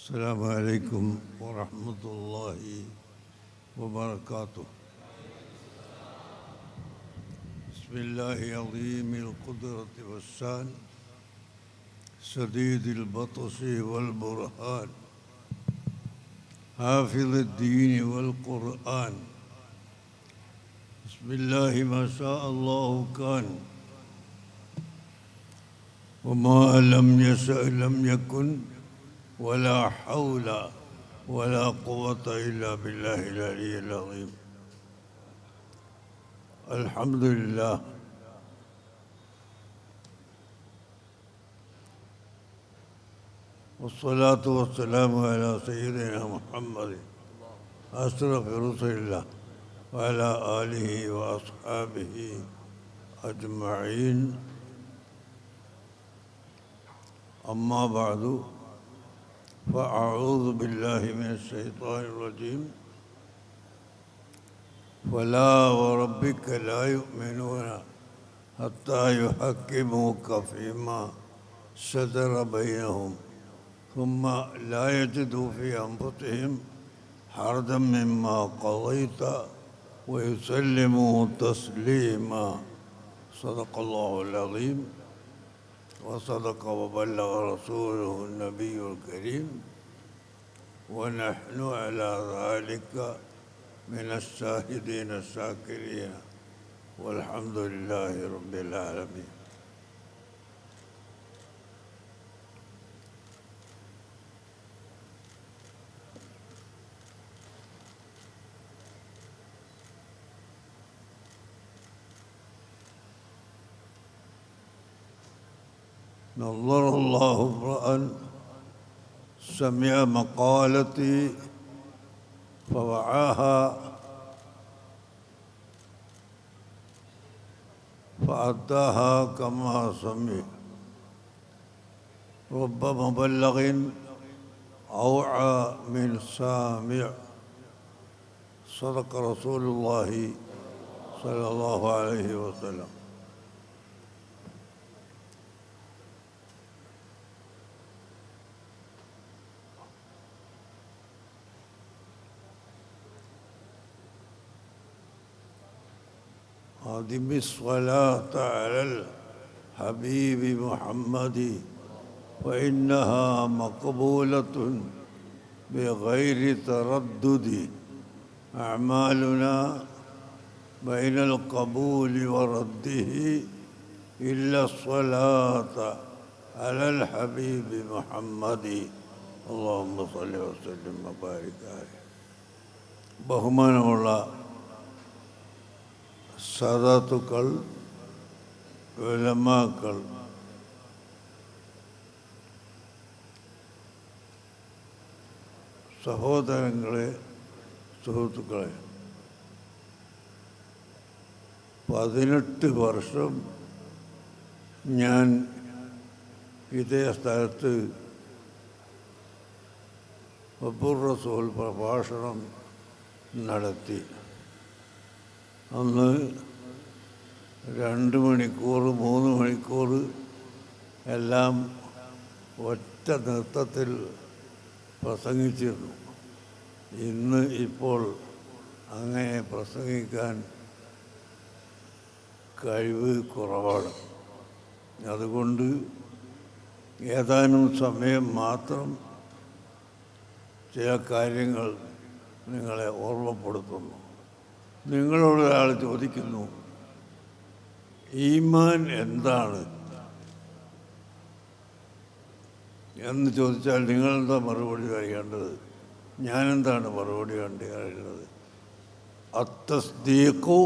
السلام عليكم ورحمة الله وبركاته. بسم الله عظيم القدرة والشان شديد البطش والبرهان حافظ الدين والقرآن. بسم الله ما شاء الله كان وما لم يشأ لم يكن ولا حول ولا قوة إلا بالله العلي العظيم. الحمد لله. والصلاة والسلام على سيدنا محمد أشرف رسل الله وعلى آله وأصحابه أجمعين. أما بعد فأعوذ بالله من الشيطان الرجيم. فلا وربك لا يؤمنون حتى يحكموك فيما شجر بينهم ثم لا يجدوا في أنفسهم حرجا مما قضيت ويسلموا تسليما. صدق الله العظيم وصدق وبلغ رسوله النبي الكريم ونحن على ذلك من الشاهدين الشاكرين والحمد لله رب العالمين. نظر الله امرأ سمع مقالتي فوعاها فأداها كما سمع. رب مبلغ أوعى من سامع. صدق رسول الله صلى الله عليه وسلم. أدم الصلاة على الحبيب محمد فإنها مقبولة بغير تردد. أعمالنا بين القبول ورده إلا الصلاة على الحبيب محمد. اللهم صل وسلم وبارك عليه. ബഹുമാനമുള്ള സാദാത്തുക്കൾ, ഉലമാക്കൾ, സഹോദരങ്ങളെ, സുഹൃത്തുക്കളെ, 18 വർഷം ഞാൻ ഇതേ സ്ഥലത്ത് അബ്ദുർ റസൂൽ പ്രഭാഷണം നടത്തി. അന്ന് 2 മണിക്കൂർ 3 മണിക്കൂർ എല്ലാം ഒറ്റ നൃത്തത്തിൽ പ്രസംഗിച്ചിരുന്നു. ഇന്ന് ഇപ്പോൾ അങ്ങനെ പ്രസംഗിക്കാൻ കഴിവ് കുറവാണ്. അതുകൊണ്ട് ഏതാനും സമയം മാത്രം ചില കാര്യങ്ങൾ നിങ്ങളെ ഓർമ്മപ്പെടുത്തുന്നു. നിങ്ങളോട് ഒരാൾ ചോദിക്കുന്നു, ഈമാൻ എന്താണ് എന്ന് ചോദിച്ചാൽ നിങ്ങളെന്താ മറുപടി അറിയേണ്ടത്? ഞാനെന്താണ് മറുപടി അറിയേണ്ടത്? അത്തസ്ദീഖു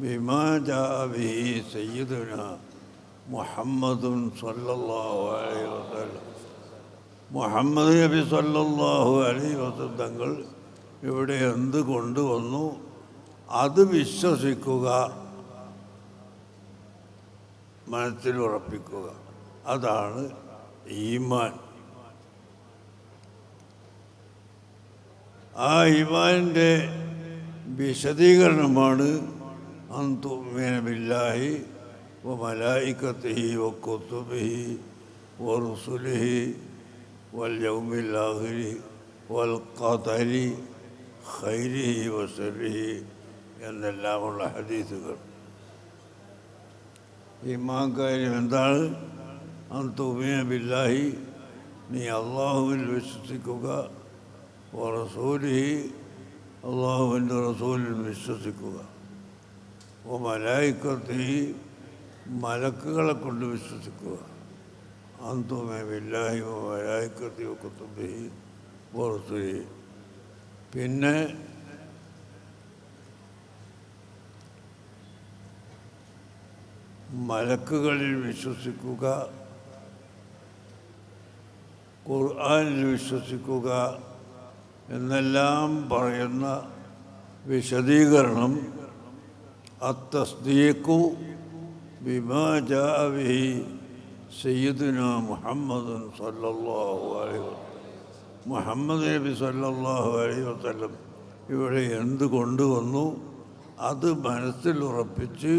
ബിമാ ജാഅ ബിഹി സയ്യിദുനാ മുഹമ്മദുൻ സ്വല്ലല്ലാഹു അലൈഹി വസല്ലം. മുഹമ്മദ് നബി സ്വല്ലല്ലാഹു അലൈഹി വസല്ലം തങ്ങൾ ഇവിടെ എന്ത് കൊണ്ടുവന്നു അത് വിശ്വസിക്കുക, മനസ്സിൽ ഉറപ്പിക്കുക. അതാണ് ഈമാൻ. ആ ഈമാനിൻ്റെ വിശദീകരണമാണ് അൻ തുഅ്മിന ബില്ലാഹി വ മലായികതിഹി വ കുതുബിഹി വ റുസുലിഹി വൽയൗമിൽ ആഖിരി വൽ ഖദരി ഖൈരിഹി വശർരിഹി എന്നെല്ലാമുള്ള ഹദീസുകൾ. ഈമാൻ കാര്യം എന്താണ്? അൻതുമിന ബില്ലാഹി, നീ അള്ളാഹുവിൽ വിശ്വസിക്കുക, വറസൂലിഹി, അള്ളാഹുവിൻ്റെ റസൂലിൽ വിശ്വസിക്കുക, മലായിക്കത്തിഹി, മലക്കുകളെ കൊണ്ട് വിശ്വസിക്കുക, അൻതുമിന ബില്ലാഹി മലായിക്കത്തി കുതുബിഹി വറസൂലിഹി. പിന്നെ മലക്കുകളിൽ വിശ്വസിക്കുക, ഖുർആനിൽ വിശ്വസിക്കുക എന്നെല്ലാം പറയുന്ന വിശദീകരണം അത്തസ്ദീഖു ബിമാ ജാഅ ബിഹി സയ്യിദുനാ മുഹമ്മദുൻ സല്ലല്ലാഹു അലൈഹി വസല്ലം. മുഹമ്മദ് നബി സല്ലല്ലാഹു അലൈഹി വസല്ലം ഇവിടെ എന്ത് കൊണ്ടുവന്നു അത് മനസ്സിൽ ഉറപ്പിച്ച്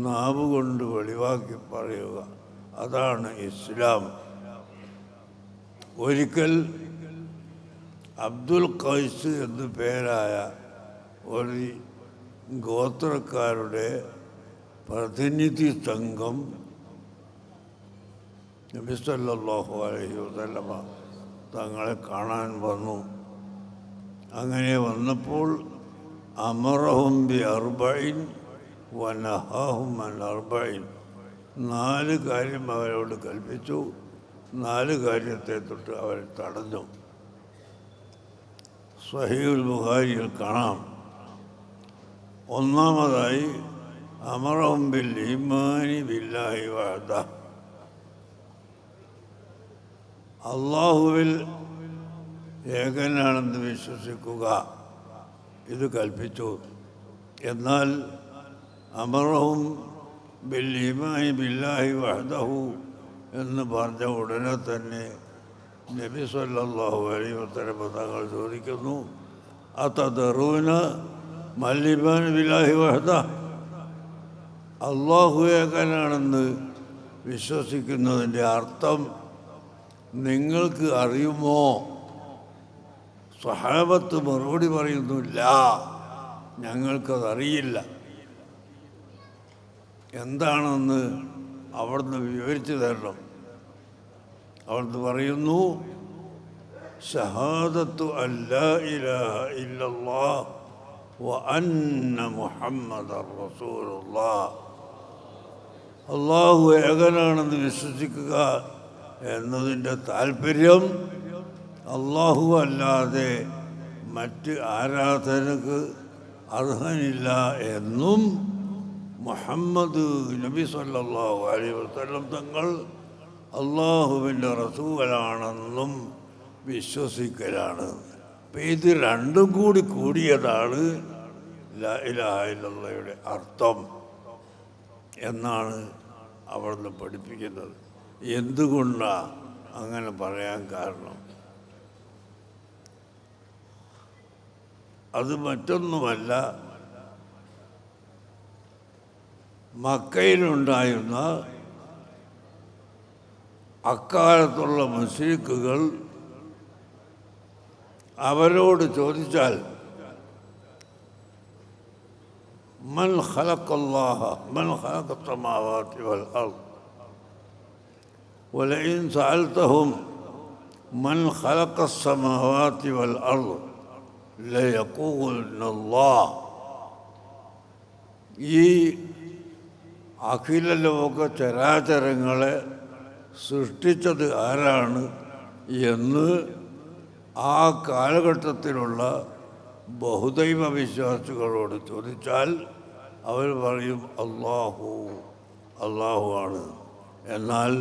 നാവ് കൊണ്ട് വെളിവാക്കി പറയുക, അതാണ് ഇസ്ലാം. ഒരിക്കൽ അബ്ദുൽ ഖൈസ് എന്നു പേരായ ഒരു ഗോത്രക്കാരുടെ പ്രതിനിധി സംഘം നബി സല്ലല്ലാഹു അലൈഹി വസല്ലമ തങ്ങളെ കാണാൻ വന്നു. അങ്ങനെ വന്നപ്പോൾ അമറഹും ബി അർബഇൻ വനഹാഹും അൻ അർബഇൻ, 4 കാര്യം അവരോട് കൽപ്പിച്ചു, 4 കാര്യത്തെ തൊട്ട് അവരെ തടഞ്ഞു. സ്വഹീഹുൽ ബുഖാരിയിൽ കാണാം. ഒന്നാമതായി അമറഹും ബിൽ ഈമാനി ബില്ലാഹി വഹദഹ്, അള്ളാഹുവിൽ ഏകനാണെന്ന് വിശ്വസിക്കുക, ഇത് കൽപ്പിച്ചു. എന്നാൽ അമറഹും ബിൽ ഈമാനി ബില്ലാഹി വഹദഹു എന്ന് പറഞ്ഞ ഉടനെ തന്നെ നബി സല്ലല്ലാഹു അലൈഹി വസല്ലം തങ്ങൾ ചോദിക്കുന്നു, അതദറൂന മൽ ഈമാൻ ബില്ലാഹി വഹദഹ്, അള്ളാഹു ഏകനാണെന്ന് വിശ്വസിക്കുന്നതിൻ്റെ അർത്ഥം നിങ്ങൾക്ക് അറിയുമോ? സ്വഹാബത്ത് മറുപടി പറയുന്നു, ലാ, ഞങ്ങൾക്കതറിയില്ല. എന്താണെന്ന് അവിടുന്ന് വിവരിച്ചു തരണം. അവിടുന്ന് പറയുന്നു, ഷഹാദത്തു അല്ലാ ഇലാഹ ഇല്ലല്ലാഹ് വ അന്ന മുഹമ്മദർ റസൂലുള്ളാഹ്, അള്ളാഹു ഏകനാണെന്ന് വിശ്വസിക്കുക എന്നതിൻ്റെ താല്പര്യം അള്ളാഹു അല്ലാതെ മറ്റ് ആരാധനക്ക് അർഹനില്ല എന്നും മുഹമ്മദ് നബി സല്ലല്ലാഹു അലൈഹി വസല്ലം തങ്ങൾ അള്ളാഹുവിൻ്റെ റസൂലാണെന്നും വിശ്വസിക്കലാണ്. അപ്പം ഇത് രണ്ടും കൂടി കൂടിയതാണ് ലാ ഇലാഹ ഇല്ലല്ലാഹയുടെ അർത്ഥം എന്നാണ് അവിടുന്ന് പഠിപ്പിക്കുന്നത്. എന്തുകൊണ്ടാണ് അങ്ങനെ പറയാൻ കാരണം? അത് മറ്റൊന്നുമല്ല, മക്കയിലുണ്ടായിരുന്ന അക്കാലത്തുള്ള മുശ്രിക്കുകൾ അവരോട് ചോദിച്ചാൽ, മൻ ഖലഖല്ലാഹ മൻ ഖലഖ അസ്സമാവാതി വൽ അർദ് വലഇൻ സഅൽതഹും മൻ ഖലഖ അസ്സമാവാതി വൽ അർദ് ലയഖൂലുന്നല്ലാഹ്, ഈ അഖില ലോക ചരാചരങ്ങളെ സൃഷ്ടിച്ചത് ആരാണ് എന്ന് ആ കാലഘട്ടത്തിലുള്ള ബഹുദൈവ വിശ്വാസികളോട് ചോദിച്ചാൽ അവർ പറയും അള്ളാഹു ആണ്. എന്നാൽ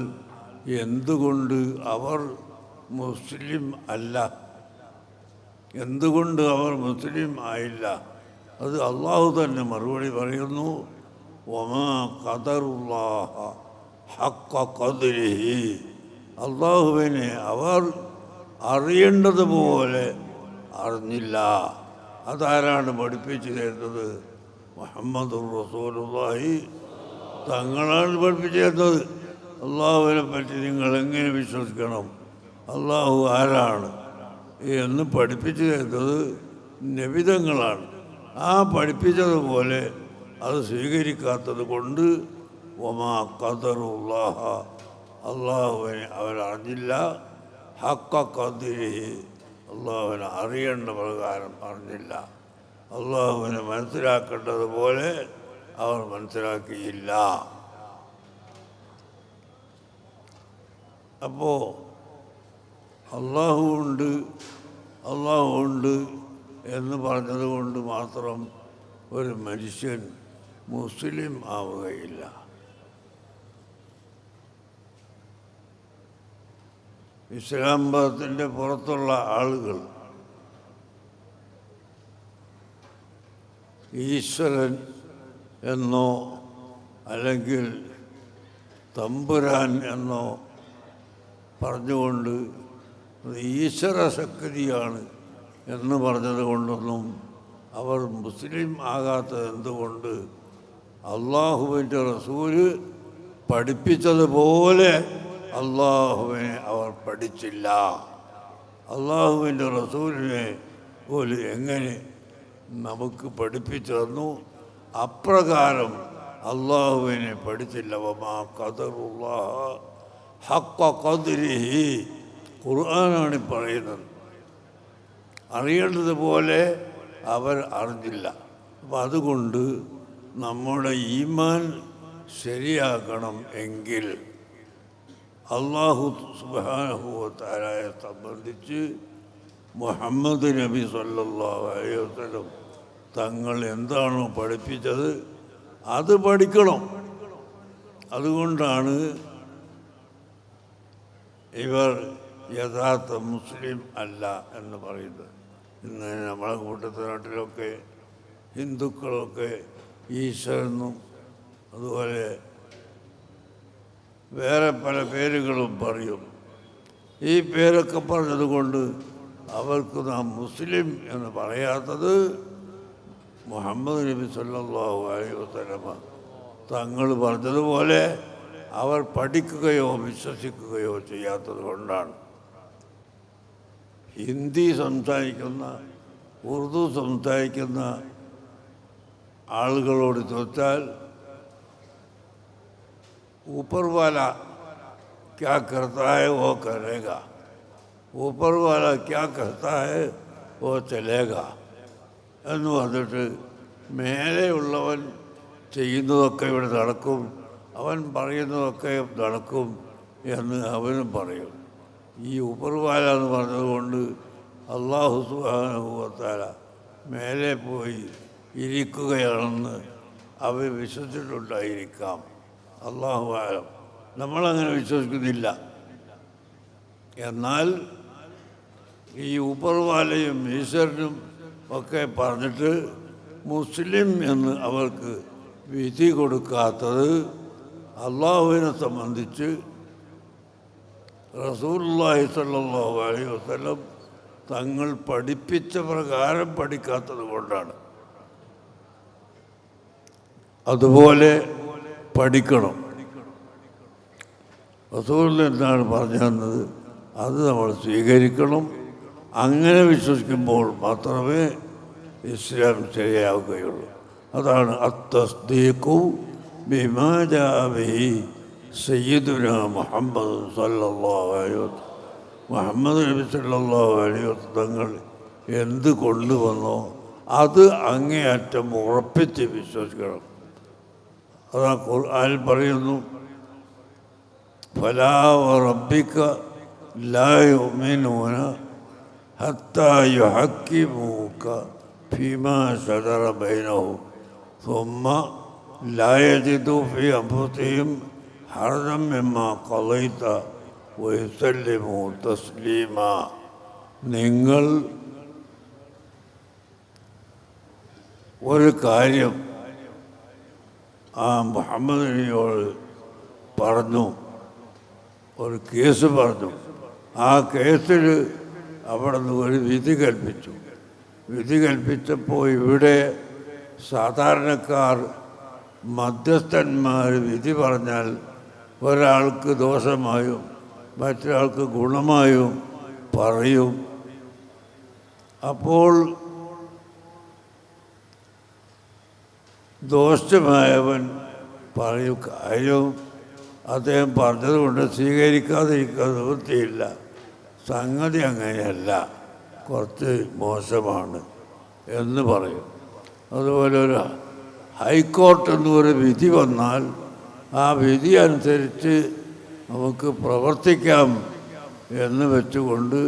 എന്തുകൊണ്ട് അവർ മുസ്ലിം അല്ല? എന്തുകൊണ്ട് അവർ മുസ്ലിം ആയില്ല? അത് അള്ളാഹു തന്നെ മറുപടി പറയുന്നു, വമാ ഖദറുല്ലാഹ ഹഖ്ഖ ഖദ്രിഹി, അള്ളാഹുവിനെ അവർ അറിയേണ്ടതുപോലെ അറിഞ്ഞില്ല. അതാരാണ് പഠിപ്പിച്ചു തരുന്നത്? മുഹമ്മദുർ റസൂലുള്ളാഹി തങ്ങളാണ് പഠിപ്പിച്ചു തരുന്നത്. അള്ളാഹുവിനെ പറ്റി നിങ്ങൾ എങ്ങനെ വിശ്വസിക്കണം? അള്ളാഹു ആരാണ് എന്ന് പഠിപ്പിച്ചു തരുന്നത് നബിതങ്ങളാണ്. ആ പഠിപ്പിച്ചതുപോലെ അത് സ്വീകരിക്കാത്തത് കൊണ്ട് വമാ ഖദറുല്ലാഹ, അള്ളാഹുവിനെ അവരറിഞ്ഞില്ല. ഹക്ക ഖദ്രിഹി, അള്ളാഹുവിനെ അറിയേണ്ട പ്രകാരം അറിഞ്ഞില്ല. അള്ളാഹുവിനെ മനസ്സിലാക്കേണ്ടതുപോലെ അവർ മനസ്സിലാക്കിയില്ല. അപ്പോൾ അള്ളാഹു ഉണ്ട് എന്ന് പറഞ്ഞതുകൊണ്ട് മാത്രം ഒരു മനുഷ്യൻ മുസ്ലിം ആവുകയില്ല. ഇസ്ലാം മതത്തിൻ്റെ പുറത്തുള്ള ആളുകൾ ഈശ്വരൻ എന്നോ അല്ലെങ്കിൽ തമ്പുരാൻ എന്നോ പറഞ്ഞുകൊണ്ട് ഈശ്വര ശക്തിയാണ് എന്ന് പറഞ്ഞത് കൊണ്ടൊന്നും അവർ മുസ്ലിം ആകാത്തത് എന്തുകൊണ്ട്? അള്ളാഹുവിൻ്റെ റസൂല് പഠിപ്പിച്ചതുപോലെ അള്ളാഹുവിനെ അവർ പഠിച്ചില്ല. അള്ളാഹുവിൻ്റെ റസൂലിനെ പോലും എങ്ങനെ നമുക്ക് പഠിപ്പിച്ചു തന്നു, അപ്രകാരം അള്ളാഹുവിനെ പഠിച്ചില്ല. വമാ ഖദറുല്ലാഹ ഹഖ ഖദ്രിഹി, ഖുർആനാണ് പറയുന്നത്. അറിയേണ്ടതുപോലെ അവർ അറിഞ്ഞില്ല. അപ്പം അതുകൊണ്ട് നമ്മുടെ ഈമാൻ ശരിയാക്കണം എങ്കിൽ അല്ലാഹു സുബ്ഹാനഹു വ തആലയെ സംബന്ധിച്ച് മുഹമ്മദ് നബി സല്ലല്ലാഹു അലൈഹി വസല്ലം തങ്ങൾ എന്താണോ പഠിപ്പിച്ചത് അത് പഠിക്കണം. അതുകൊണ്ടാണ് ഇവർ യഥാർത്ഥ മുസ്ലിം അല്ല എന്ന് പറയുന്നത്. ഇന്ന് നമ്മളെ കൂട്ടത്തിനാട്ടിലൊക്കെ ഹിന്ദുക്കളൊക്കെ ഈശ്വരനും അതുപോലെ വേറെ പല പേരുകളും പറയും. ഈ പേരൊക്കെ പറഞ്ഞതുകൊണ്ട് അവർക്ക് നാം മുസ്ലിം എന്ന് പറയാത്തത് മുഹമ്മദ് നബി സല്ലല്ലാഹു അലൈഹി വസല്ലമ തങ്ങൾ പറഞ്ഞതുപോലെ അവർ പഠിക്കുകയോ വിശ്വസിക്കുകയോ ചെയ്യാത്തത് കൊണ്ടാണ്. ഹിന്ദി സംസാരിക്കുന്ന ഉറുദു സംസാരിക്കുന്ന ആളുകളോട് ചോദിച്ചാൽ ऊपर वाला क्या करता है वो करेगा, ऊपर वाला क्या कहता है वो चलेगा എന്ന് പറഞ്ഞിട്ട് മേലെയുള്ളവൻ ചെയ്യുന്നതൊക്കെ ഇവിടെ നടക്കും, അവൻ പറയുന്നതൊക്കെ നടക്കും എന്ന് അവനും പറയും. ഈ ഊപ്പർവാല എന്ന് പറഞ്ഞതുകൊണ്ട് അല്ലാഹു സുബ്ഹാനഹു വ തആല മേലെ പോയി ഇരിക്കുകയാണെന്ന് അവർ വിശ്വസിച്ചിട്ടുണ്ടായിരിക്കാം. അല്ലാഹു അഅലം. നമ്മളങ്ങനെ വിശ്വസിക്കുന്നില്ല. എന്നാൽ ഈ ഊപ്പർവാലയും ഈശ്വരനും ഒക്കെ പറഞ്ഞിട്ട് മുസ്ലിം എന്ന് അവർക്ക് വിധി കൊടുക്കാത്തത് അള്ളാഹുവിനെ സംബന്ധിച്ച് റസൂലുള്ളാഹി സ്വല്ലല്ലാഹു അലൈഹി വസല്ലം തങ്ങൾ പഠിപ്പിച്ച പ്രകാരം പഠിക്കാത്തത് കൊണ്ടാണ്. അതുപോലെ പഠിക്കണം. റസൂൽ എന്താണ് പറഞ്ഞു തന്നത് അത് നമ്മൾ സ്വീകരിക്കണം. അങ്ങനെ വിശ്വസിക്കുമ്പോൾ മാത്രമേ ഇസ്ലാം ശരിയാവുകയുള്ളൂ. അതാണ് അത്തസ്ദീഖു ബിമാ ജാഅ ബിഹി സയ്യിദുനാ മുഹമ്മദ് സല്ലല്ലാഹു അലൈഹി വസല്ലം. മുഹമ്മദ് നബി സല്ലല്ലാഹു അലൈഹി വസല്ലം തങ്ങൾ എന്ത് കൊണ്ടുവന്നോ അത് അങ്ങേയറ്റം ഉറപ്പിച്ച് വിശ്വസിക്കണം. അതാ ഖുർആനിൽ പറയുന്നു, ഫലാ വറബ്ബിക ലാ യുഅ്മിനൂന ഹത്താ യുഹക്കിമൂക ഫീമാ ശജറ ബൈനഹും സുമ്മ ലാ യജിദു ഫീ അൻഫുസിഹിം ഹർജൻ മിമ്മാ ഖളൈത വയുസല്ലിമു തസ്ലീമാ. നിങ്ങൾ ഒരു കാര്യം ആ മുഹമ്മദ് നബിയോട് പറഞ്ഞു, ഒരു കേസ് പറഞ്ഞു. ആ കേസിൽ അവിടെ നിന്ന് ഒരു വിധി കൽപ്പിച്ചു. വിധി കൽപ്പിച്ചപ്പോൾ ഇവിടെ സാധാരണക്കാർ മധ്യസ്ഥന്മാർ വിധി പറഞ്ഞാൽ ഒരാൾക്ക് ദോഷമായും മറ്റൊരാൾക്ക് ഗുണമായും പറയും. അപ്പോൾ ദോഷമായവൻ പറയും കാര്യം അദ്ദേഹം പറഞ്ഞതുകൊണ്ട് സ്വീകരിക്കാതിരിക്കാൻ നിവൃത്തിയില്ല, സംഗതി അങ്ങനെയല്ല, കുറച്ച് മോശമാണ് എന്ന് പറയും. അതുപോലെ ഒരു ഹൈക്കോർട്ട് എന്നൊരു വിധി വന്നാൽ ആ വിധി അനുസരിച്ച് നമുക്ക് പ്രവർത്തിക്കാം എന്ന് വെച്ചുകൊണ്ട്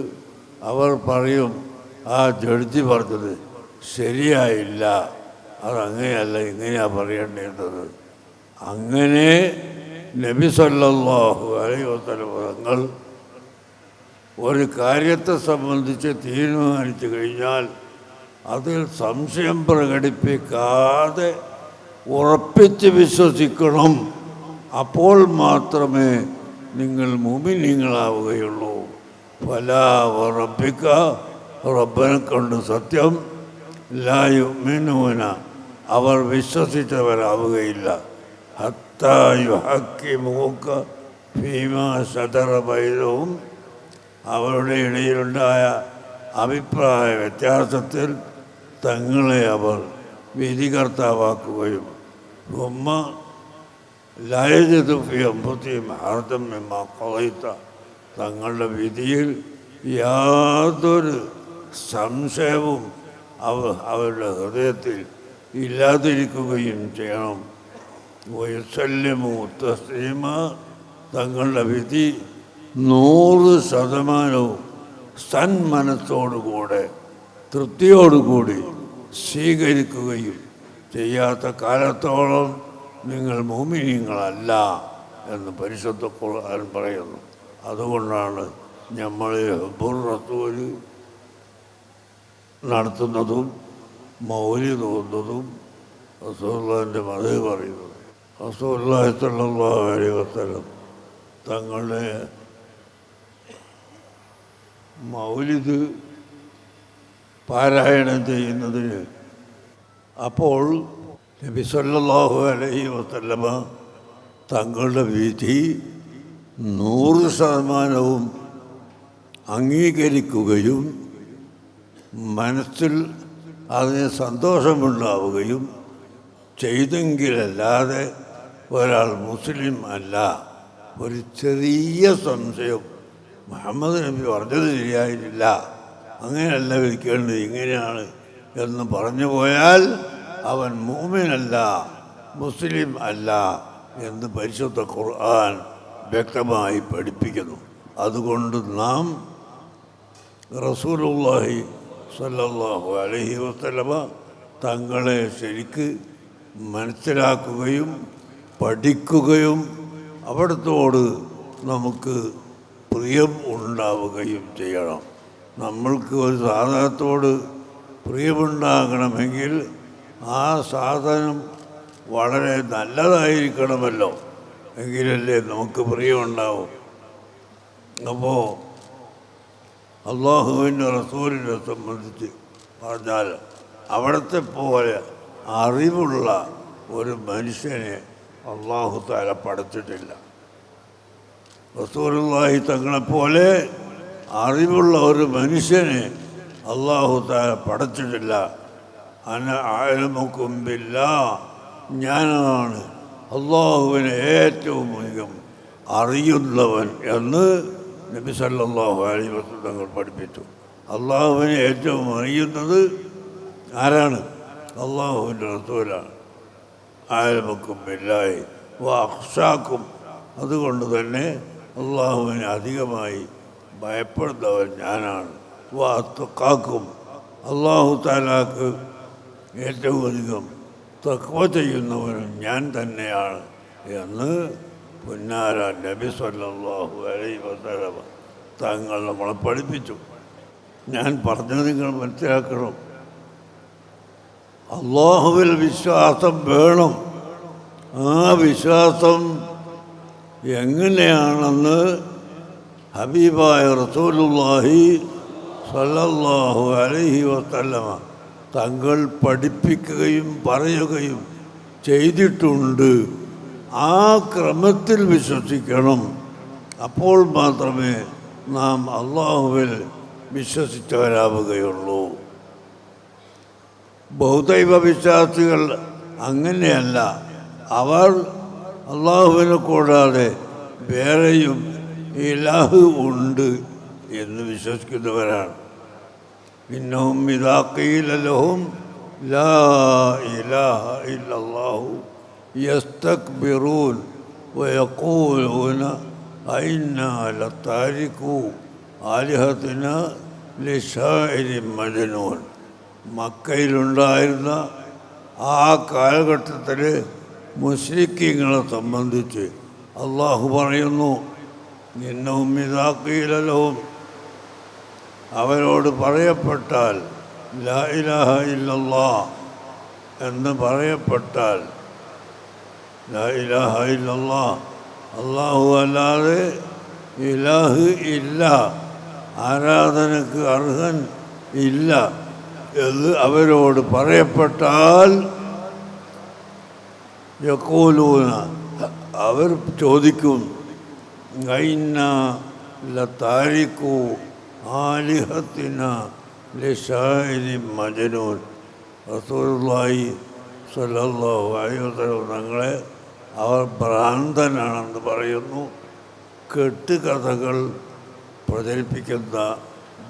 അവർ പറയും ആ ജഡ്ജി പറഞ്ഞത് ശരിയായില്ല, അതങ്ങനെയല്ല, ഇങ്ങനെയാണ് പറയേണ്ടത്. അങ്ങനെ നബി സല്ലല്ലാഹു അലൈഹി വസല്ലം തങ്ങൾ ഒരു കാര്യത്തെ സംബന്ധിച്ച് തീരുമാനിച്ചു കഴിഞ്ഞാൽ അതിൽ സംശയം പ്രകടിപ്പിക്കാതെ ഉറപ്പിച്ച് വിശ്വസിക്കണം. അപ്പോൾ മാത്രമേ നിങ്ങൾ മുഅ്മിനീങ്ങളാവുകയുള്ളൂ. ഫലാ വറബ്ബിക, റബ്ബനെ കൊണ്ട് സത്യം, ലാ യുഅ്മിനൂന, അവർ വിശ്വസിച്ചവരാവുകയില്ല, ഹത്താ യുഹക്കിമൂക ഫീമാ ശജറ ബൈനഹും, അവരുടെ ഇടയിലുണ്ടായ അഭിപ്രായ വ്യത്യാസത്തിൽ തങ്ങളെ അവർ വിധികർത്താവാക്കുകയും ഉമ്മ ലയജിദു ഫീ അൻഫുസിഹിം ഹർജൻ മിമ്മാ ഖളൈത, തങ്ങളുടെ വിധിയിൽ യാതൊരു സംശയവും അവരുടെ ഹൃദയത്തിൽ ഇല്ലാതിരിക്കുകയും ചെയ്യണം. വയസ്സല്യമു തസ്ലീമ, തങ്ങളുടെ വിധി 100% സന്മനസ്സോടുകൂടെ തൃപ്തിയോടുകൂടി സ്വീകരിക്കുകയും ചെയ്യാത്ത കാലത്തോളം നിങ്ങൾ മുഅ്മിനീങ്ങളല്ല എന്ന് പരിശുദ്ധ ഖുർആൻ പറയുന്നു. അതുകൊണ്ടാണ് നമ്മൾ ഹുബ്ബുർ റസൂൽ നടത്തുന്നതും മൗലിദ് ഓതുന്നതും റസൂലുള്ളാഹിൻ്റെ മദഹ് പറയുന്നത്. റസൂലുള്ളാഹി സ്വല്ലല്ലാഹു അലൈഹി വസല്ലം തങ്ങളുടെ മൗലിദ് പാരായണം ചെയ്യുന്നതിന് അപ്പോൾ നബി സല്ലല്ലാഹു അലൈഹി വസല്ലമ തങ്ങളുടെ വിധി 100% അംഗീകരിക്കുകയും മനസ്സിൽ അതിന് സന്തോഷമുണ്ടാവുകയും ചെയ്തെങ്കിലല്ലാതെ ഒരാൾ മുസ്ലിം അല്ല. ഒരു ചെറിയ സംശയം മുഹമ്മദ് നബി പറഞ്ഞത് ശരിയായിട്ടില്ല, അങ്ങനെയല്ല വിളിക്കേണ്ടത്, ഇങ്ങനെയാണ് എന്ന് പറഞ്ഞു പോയാൽ അവൻ മുഅ്മിനല്ല, മുസ്ലിം അല്ല എന്ന് പരിശുദ്ധ ഖുർആൻ വ്യക്തമായി പഠിപ്പിക്കുന്നു. അതുകൊണ്ട് നാം റസൂലുള്ളാഹി സ്വല്ലല്ലാഹു അലൈഹി വസല്ലമ തങ്ങളെ ശരിക്ക് മനസ്സിലാക്കുകയും പഠിക്കുകയും അവിടത്തോട് നമുക്ക് പ്രിയം ഉണ്ടാവുകയും ചെയ്യണം. നമ്മൾക്ക് ഒരു സാധനത്തോട് പ്രിയമുണ്ടാകണമെങ്കിൽ ആ സാധനം വളരെ നല്ലതായിരിക്കണമല്ലോ, എങ്കിലല്ലേ നമുക്ക് പ്രിയമുണ്ടാവും. അപ്പോൾ അള്ളാഹുവിൻ്റെ റസൂലിനെ സംബന്ധിച്ച് പറഞ്ഞാൽ അവിടത്തെ പോലെ അറിവുള്ള ഒരു മനുഷ്യനെ അള്ളാഹു തആല പടച്ചിട്ടില്ല. റസൂലുള്ളാഹി തങ്ങളെപ്പോലെ അറിവുള്ള ഒരു മനുഷ്യനെ അള്ളാഹു തആല പടച്ചിട്ടില്ല. അന അഅലമുകും ബില്ലാഹ്, ഞാനാണ് അള്ളാഹുവിനെ ഏറ്റവും അധികം അറിയുന്നവൻ എന്ന് നബി സല്ലല്ലാഹു അലൈഹി വസല്ലം തങ്ങൾ പഠിപ്പിച്ചു. അള്ളാഹുവിനെ ഏറ്റവും അറിയുന്നത് ആരാണ്? അള്ളാഹുവിൻ്റെ റസൂലാണ്. അഅലമുകും ബില്ലാഹി വ അഖ്ശാക്കും, അതുകൊണ്ട് തന്നെ അള്ളാഹുവിനെ അധികമായി ഭയപ്പെടുന്നവൻ ഞാനാണ്. വ അത്ഖാക്കും, അള്ളാഹു തആലാക്ക് ഏറ്റവും അധികം തഖ്വ ചെയ്യുന്നവനും ഞാൻ തന്നെയാണ് എന്ന് പുന്നാര നബി സല്ലല്ലാഹു അലൈഹി വസല്ലം തങ്ങൾ നമ്മളെ പഠിപ്പിച്ചു. ഞാൻ പറഞ്ഞത് നിങ്ങൾ മനസ്സിലാക്കണം. അള്ളാഹുവിൽ വിശ്വാസം വേണം. ആ വിശ്വാസം എങ്ങനെയാണെന്ന് ഹബീബായ റസൂലുള്ളാഹി സ്വല്ലല്ലാഹു അലൈഹി വസല്ലമ തങ്ങൾ പഠിപ്പിക്കുകയും പറയുകയും ചെയ്തിട്ടുണ്ട്. ആ ക്രമത്തിൽ വിശ്വസിക്കണം. അപ്പോൾ മാത്രമേ നാം അള്ളാഹുവിൽ വിശ്വസിച്ചവരാവുകയുള്ളൂ. ബഹുദൈവ വിശ്വാസികൾ അങ്ങനെയല്ല. അവർ അള്ളാഹുവിനെ കൂടാതെ വേറെയും ഇലാഹ് ഉണ്ട് എന്ന് വിശ്വസിക്കുന്നവരാണ്. ഇന്നഹും ഇദാ ഖീല ലഹും ലാ ഇലാഹ ഇല്ലല്ലാഹു യസ്തക്ബിറൂൻ വയഖൂലൂന അഇന്നാ ലതാരികൂ ആലിഹത്തിനാ ലിശാഇരിൻ മജ്നൂൻ. മക്കയിലുണ്ടായിരുന്ന ആ കാലഘട്ടത്തിൽ മുശ്രിക്കീങ്ങളെ സംബന്ധിച്ച് അള്ളാഹു പറയുന്നു, ഇന്നഹും ഇദാ ഖീല ലഹും, അവരോട് പറയപ്പെട്ടാൽ ലാ ഇലാഹ ഇല്ലല്ലാഹ് എന്ന് പറയപ്പെട്ടാൽ, ലാ ഇലാഹ ഇല്ലല്ലാഹ് അള്ളാഹു അല്ലാതെ ഇലാഹ് ഇല്ല, ആരാധനക്ക് അർഹൻ ഇല്ല എന്ന് അവരോട് പറയപ്പെട്ടാൽ, യഖൂലൂന അവർ ചോദിക്കും, അഇന്നാ ലതാരികൂ ആലിഹത്തിനാ ലിശാഇരിൻ മജ്നൂൻ. റസൂലുള്ളാഹി സ്വല്ലല്ലാഹു അലൈഹി വസല്ലം തങ്ങളെ അവർ ഭ്രാന്തനാണെന്ന് പറയുന്നു. കെട്ടുകഥകൾ പ്രചരിപ്പിക്കുന്ന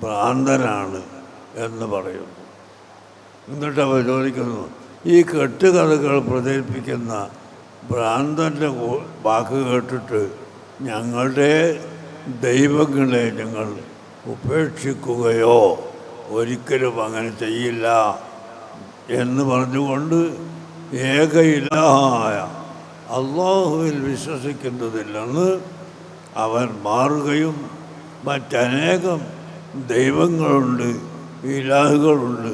ഭ്രാന്തനാണ് എന്ന് പറയുന്നു. എന്നിട്ട് അവർ ചോദിക്കുന്നു, ഈ കെട്ടുകഥകൾ പ്രചരിപ്പിക്കുന്ന ഭ്രാന്തൻ്റെ വാക്ക് കേട്ടിട്ട് ഞങ്ങളുടെ ദൈവങ്ങളെ നിങ്ങൾ ഉപേക്ഷിക്കുകയോ? ഒരിക്കലും അങ്ങനെ ചെയ്യില്ല എന്ന് പറഞ്ഞുകൊണ്ട് ഏക ഇലാഹായ അള്ളാഹുവിൽ വിശ്വസിക്കുന്നതില്ലെന്ന് അവർ മാറുകയും മറ്റനേകം ദൈവങ്ങളുണ്ട്, ഇലാഹുകളുണ്ട്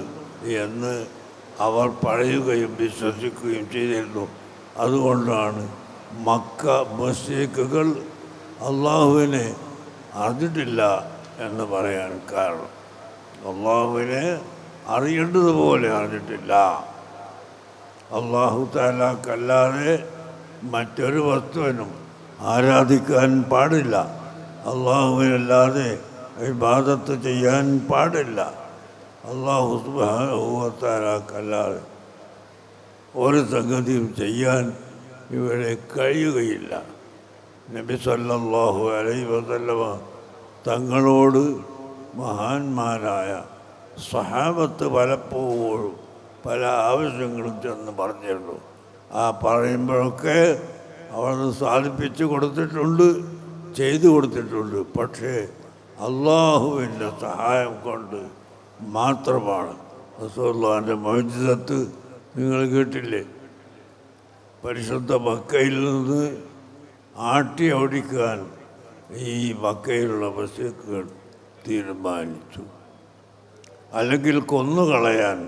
എന്ന് അവർ പറയുകയും വിശ്വസിക്കുകയും ചെയ്തിരുന്നു. അതുകൊണ്ടാണ് മക്ക മുശ്രിക്കുകൾ അള്ളാഹുവിനെ അറിഞ്ഞിട്ടില്ല എന്ന് പറയാൻ കാരണം. അള്ളാഹുവിനെ അറിയേണ്ടതുപോലെ അറിഞ്ഞിട്ടില്ല. അള്ളാഹു തആലക്കല്ലാതെ മറ്റൊരു വസ്തുവിനും ആരാധിക്കാൻ പാടില്ല. അള്ളാഹുവിനല്ലാതെ ഇബാദത്ത് ചെയ്യാൻ പാടില്ല. അള്ളാഹു സുബ്ഹാനഹു വ തആലക്കല്ലാതെ ഒരു സംഗതിയും ചെയ്യാൻ ഇവിടെ കഴിയുകയില്ല. നബി സല്ലല്ലാഹു അലൈഹി വസല്ലമ തങ്ങളോട് മഹാന്മാരായ സ്വഹാബത്ത് പലപ്പോഴും പല ആവശ്യങ്ങളും ചെന്ന് പറഞ്ഞിരുന്നു. ആ പറയുമ്പോഴൊക്കെ അവരത് സാധിപ്പിച്ചു കൊടുത്തിട്ടുണ്ട്, ചെയ്തു കൊടുത്തിട്ടുണ്ട്. പക്ഷേ അള്ളാഹുവിൻ്റെ സഹായം കൊണ്ട് മാത്രമാണ്. റസൂലുള്ളാഹിൻ്റെ മുഅ്ജിസത്ത് നിങ്ങൾ കേട്ടില്ലേ? പരിശുദ്ധ മക്കയിൽ നിന്ന് ആട്ടി ഓടിക്കാൻ ഈ മക്കയിലുള്ള മുശ്രിക്കുകൾ തീരുമാനിച്ചു, അല്ലെങ്കിൽ കൊന്നുകളയാൻ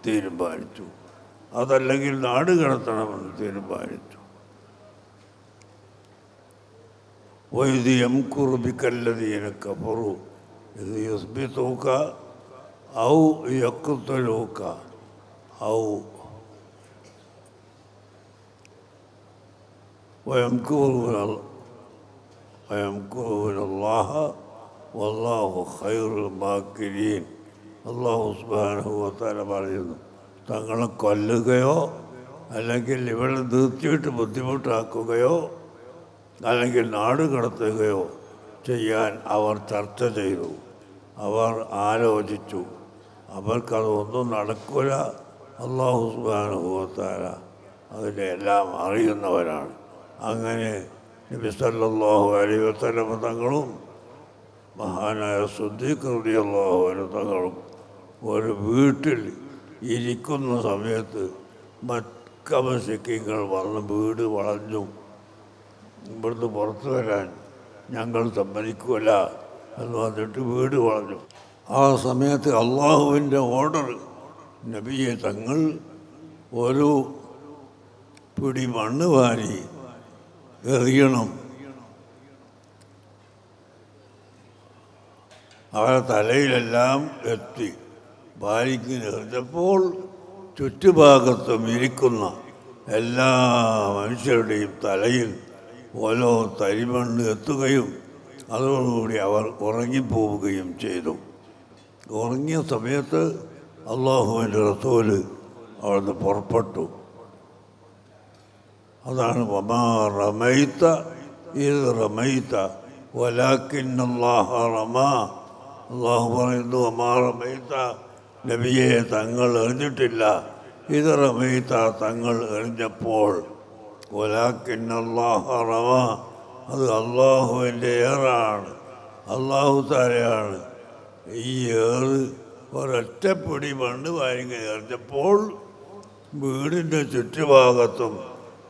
തീരുമാനിച്ചു, അതല്ലെങ്കിൽ നാട് കടത്തണമെന്ന് തീരുമാനിച്ചു. വഇദ് യംകുറു ബിക്കല്ലദീന കഫറു ഇദ് യുസ്ബിതൂക ഔ യഖ്തുലൂക ഔ വയംകുറൂന അല്ലാഹ വല്ലാഹു ഖൈറുൽ മാക്കിരീൻ. അല്ലാഹു സുബ്ഹാനഹു വ തആല പറയുന്നു, തങ്ങളെ കൊല്ലുകയോ അല്ലെങ്കിൽ ഇവിടെ നിർത്തിയിട്ട് ബുദ്ധിമുട്ടാക്കുകയോ അല്ലെങ്കിൽ നാട് കടത്തുകയോ ചെയ്യാൻ അവർ ചർച്ച ചെയ്തു, അവർ ആലോചിച്ചു. അവർക്കതൊന്നും നടക്കില്ല. അല്ലാഹു സുബ്ഹാനഹു വ തആല അതിനെ എല്ലാം അറിയുന്നവരാണ്. അങ്ങനെ നബി സല്ലല്ലാഹു അലൈഹി വസല്ലം തങ്ങളും മഹാനായ സിദ്ദീഖ് റളിയല്ലാഹു അൻഹു തങ്ങളും ഒരു വീട്ടിൽ ഇരിക്കുന്ന സമയത്ത് മക്ക മുശ്രിക്കീങ്ങൾ വന്ന് വീട് വളഞ്ഞു. ഇവിടുന്ന് പുറത്തു വരാൻ ഞങ്ങൾ സമ്മതിക്കില്ല എന്ന് പറഞ്ഞിട്ട് വീട് വളഞ്ഞു. ആ സമയത്ത് അള്ളാഹുവിൻ്റെ ഓർഡർ, നബിയെ തങ്ങൾ ഒരു പിടി മണ്ണ് വാരി എറിയണം. അവരുടെ തലയിലെല്ലാം എത്തി. വാരിക്ക് എറിഞ്ഞപ്പോൾ ചുറ്റുഭാഗത്തും ഇരിക്കുന്ന എല്ലാ മനുഷ്യരുടെയും തലയിൽ ഓരോ തരിമണ്ണ് എത്തുകയും അതോടുകൂടി അവർ ഉറങ്ങിപ്പോവുകയും ചെയ്തു. ഉറങ്ങിയ സമയത്ത് അള്ളാഹുവിൻ്റെ റസൂല് അവിടുന്ന് പുറപ്പെട്ടു. അതാണ് വമാ റമൈത ഇദ് റമൈത വലാകിന്നല്ലാഹ റമാ. അള്ളാഹു പറയുന്നു, വമാ റമൈത, നബിയെ തങ്ങൾ എറിഞ്ഞിട്ടില്ല, ഇത് റമൈത തങ്ങൾ എറിഞ്ഞപ്പോൾ, വലാകിന്നല്ലാഹ റമാ, അത് അള്ളാഹുവിൻ്റെ ഏറാണ്, അള്ളാഹു താരയാണ്. ഈ ഏറ് ഒരൊറ്റപ്പിടി മണ്ണ് വാങ്ങി എറിഞ്ഞപ്പോൾ വീടിൻ്റെ ചുറ്റുഭാഗത്തും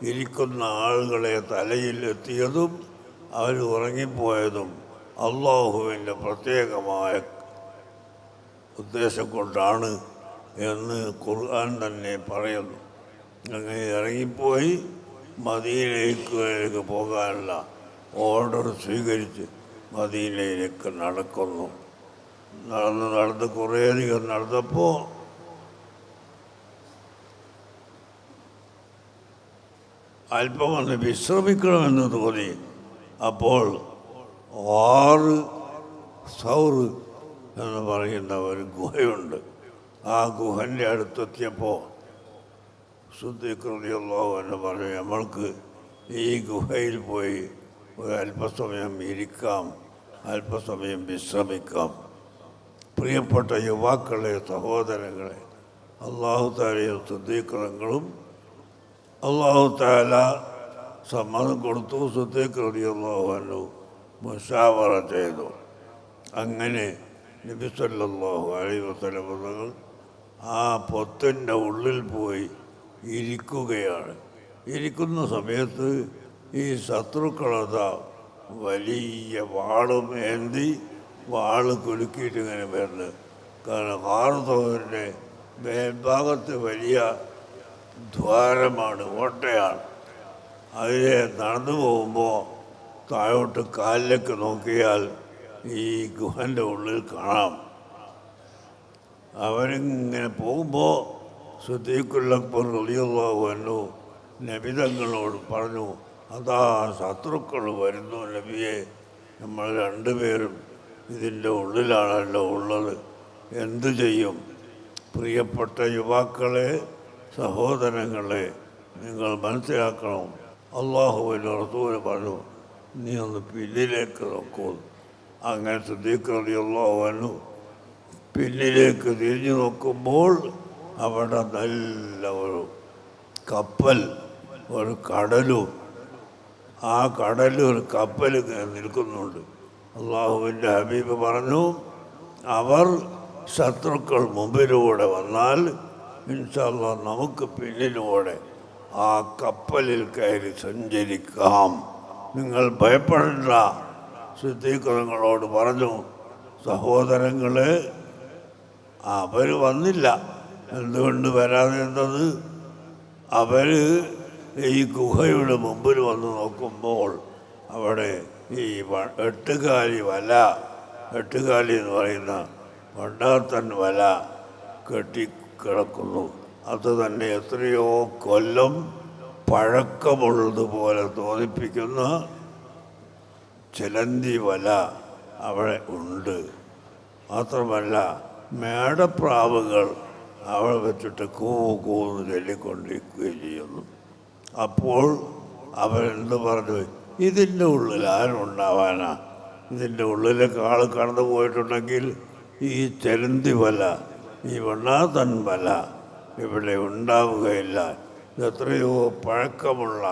ഇരിക്കുന്ന ആളുകളെ തലയിൽ എത്തിയതും അവർ ഉറങ്ങിപ്പോയതും അള്ളാഹുവിൻ്റെ പ്രത്യേകമായ ഉദ്ദേശം കൊണ്ടാണ് എന്ന് ഖുർആൻ തന്നെ പറയുന്നു. അങ്ങനെ ഇറങ്ങിപ്പോയി മദീനയിലേക്ക് പോകാനുള്ള ഓർഡർ സ്വീകരിച്ച് മദീനയിലേക്ക് നടക്കുന്നു. നടന്ന് കുറേയധികം നടന്നപ്പോൾ അല്പം ഒന്ന് വിശ്രമിക്കണമെന്ന് തോന്നി. അപ്പോൾ 6 സൗറ് എന്ന് പറയുന്ന ഒരു ഗുഹയുണ്ട്. ആ ഗുഹൻ്റെ അടുത്തെത്തിയപ്പോൾ സിദ്ദീഖ് റളിയല്ലാഹു അൻഹു പറഞ്ഞു, നമ്മൾക്ക് ഈ ഗുഹയിൽ പോയി ഒരു അല്പസമയം ഇരിക്കാം, അല്പസമയം വിശ്രമിക്കാം. പ്രിയപ്പെട്ട യുവാക്കളെ, സഹോദരങ്ങളെ, അല്ലാഹു തആലയും സിദ്ദീഖ് തങ്ങളും അല്ലാഹു തആല സമ്മതം കൊടുത്തു. സിദ്ദീഖ് റളിയല്ലാഹു അൻഹു മുശാവറ ചെയ്തു. അങ്ങനെ നബി സല്ലല്ലാഹു അലൈഹി വസല്ലം തങ്ങൾ ആ പൊത്തിൻ്റെ ഉള്ളിൽ പോയി ഇരിക്കുകയാണ്. ഇരിക്കുന്ന സമയത്ത് ഈ ശത്രുക്കളതാ വലിയ വാളും ഏന്തി വാള് കുലുക്കിയിട്ട് ഇങ്ങനെ വരുന്നത്. കാരണം ഹാർദവരുടെ മേൽഭാഗത്ത് വലിയ ദ്വാരമാണ്, ഓട്ടയാണ്. അതിലെ നടന്നു പോകുമ്പോൾ താഴോട്ട് കാലിലേക്ക് നോക്കിയാൽ ഈ ഗുഹൻ്റെ ഉള്ളിൽ കാണാം. അവരിങ്ങനെ പോകുമ്പോൾ സിദ്ദീഖുൽ അക്ബർ റളിയല്ലാഹു അൻഹു നബി തങ്ങളോട് പറഞ്ഞു, അതാ ശത്രുക്കൾ വരുന്നു നബിയെ, നമ്മൾ രണ്ടുപേരും ഇതിൻ്റെ ഉള്ളിലാണല്ലോ ഉള്ളത്, എന്തു ചെയ്യും? പ്രിയപ്പെട്ട യുവാക്കളെ, സഹോദരങ്ങളെ, നിങ്ങൾ മനസ്സിലാക്കണം, അല്ലാഹുവിൻ്റെ റസൂൽ പറഞ്ഞു, നീ ഒന്ന് പിന്നിലേക്ക് നോക്കൂ. അങ്ങനെ സിദ്ദീഖ് റളിയല്ലാഹു അൻഹു പിന്നിലേക്ക് തിരിഞ്ഞു നോക്കുമ്പോൾ അവിടെ നല്ല ഒരു കപ്പൽ, ഒരു കടലും, ആ കടലിൽ ഒരു കപ്പൽ നിൽക്കുന്നുണ്ട്. അള്ളാഹുവിൻ്റെ ഹബീബ് പറഞ്ഞു, അവർ ശത്രുക്കൾ മുമ്പിലൂടെ വന്നാൽ ഇൻഷാ അല്ലാഹ് നമുക്ക് പിന്നിലൂടെ ആ കപ്പലിൽ കയറി സഞ്ചരിക്കാം, നിങ്ങൾ ഭയപ്പെടേണ്ട. സിദ്ദീഖ് തങ്ങളോട് പറഞ്ഞു. സഹോദരങ്ങളെ, അവർ വന്നില്ല. എന്തുകൊണ്ട് വരാതിരുന്നത്? അവർ ഈ ഗുഹയുടെ മുമ്പിൽ വന്ന് നോക്കുമ്പോൾ അവിടെ ഈ 8 വല, 8 എന്ന് പറയുന്ന വണ്ടാത്തൻ വല കെട്ടിക്കിടക്കുന്നു. അത് തന്നെ എത്രയോ കൊല്ലം പഴക്കമുള്ളതുപോലെ തോന്നിപ്പിക്കുന്ന ചിലന്തി വല അവിടെ ഉണ്ട്. മാത്രമല്ല മേടപ്രാവുകൾ അവിടെ വെച്ചിട്ട് കൂന്ന് ചൊല്ലിക്കൊണ്ടിരിക്കുകയും ചെയ്യുന്നു. അപ്പോൾ അവരെന്ത് പറഞ്ഞു? ഇതിൻ്റെ ഉള്ളിൽ ആരുണ്ടാവാനാ? ഇതിൻ്റെ ഉള്ളിലേക്ക് ആൾ കടന്നു പോയിട്ടുണ്ടെങ്കിൽ ഈ ചിലന്തി വല, ഈ വണ്ണാതൻ വല ഇവിടെ ഉണ്ടാവുകയില്ല. എത്രയോ പഴക്കമുള്ള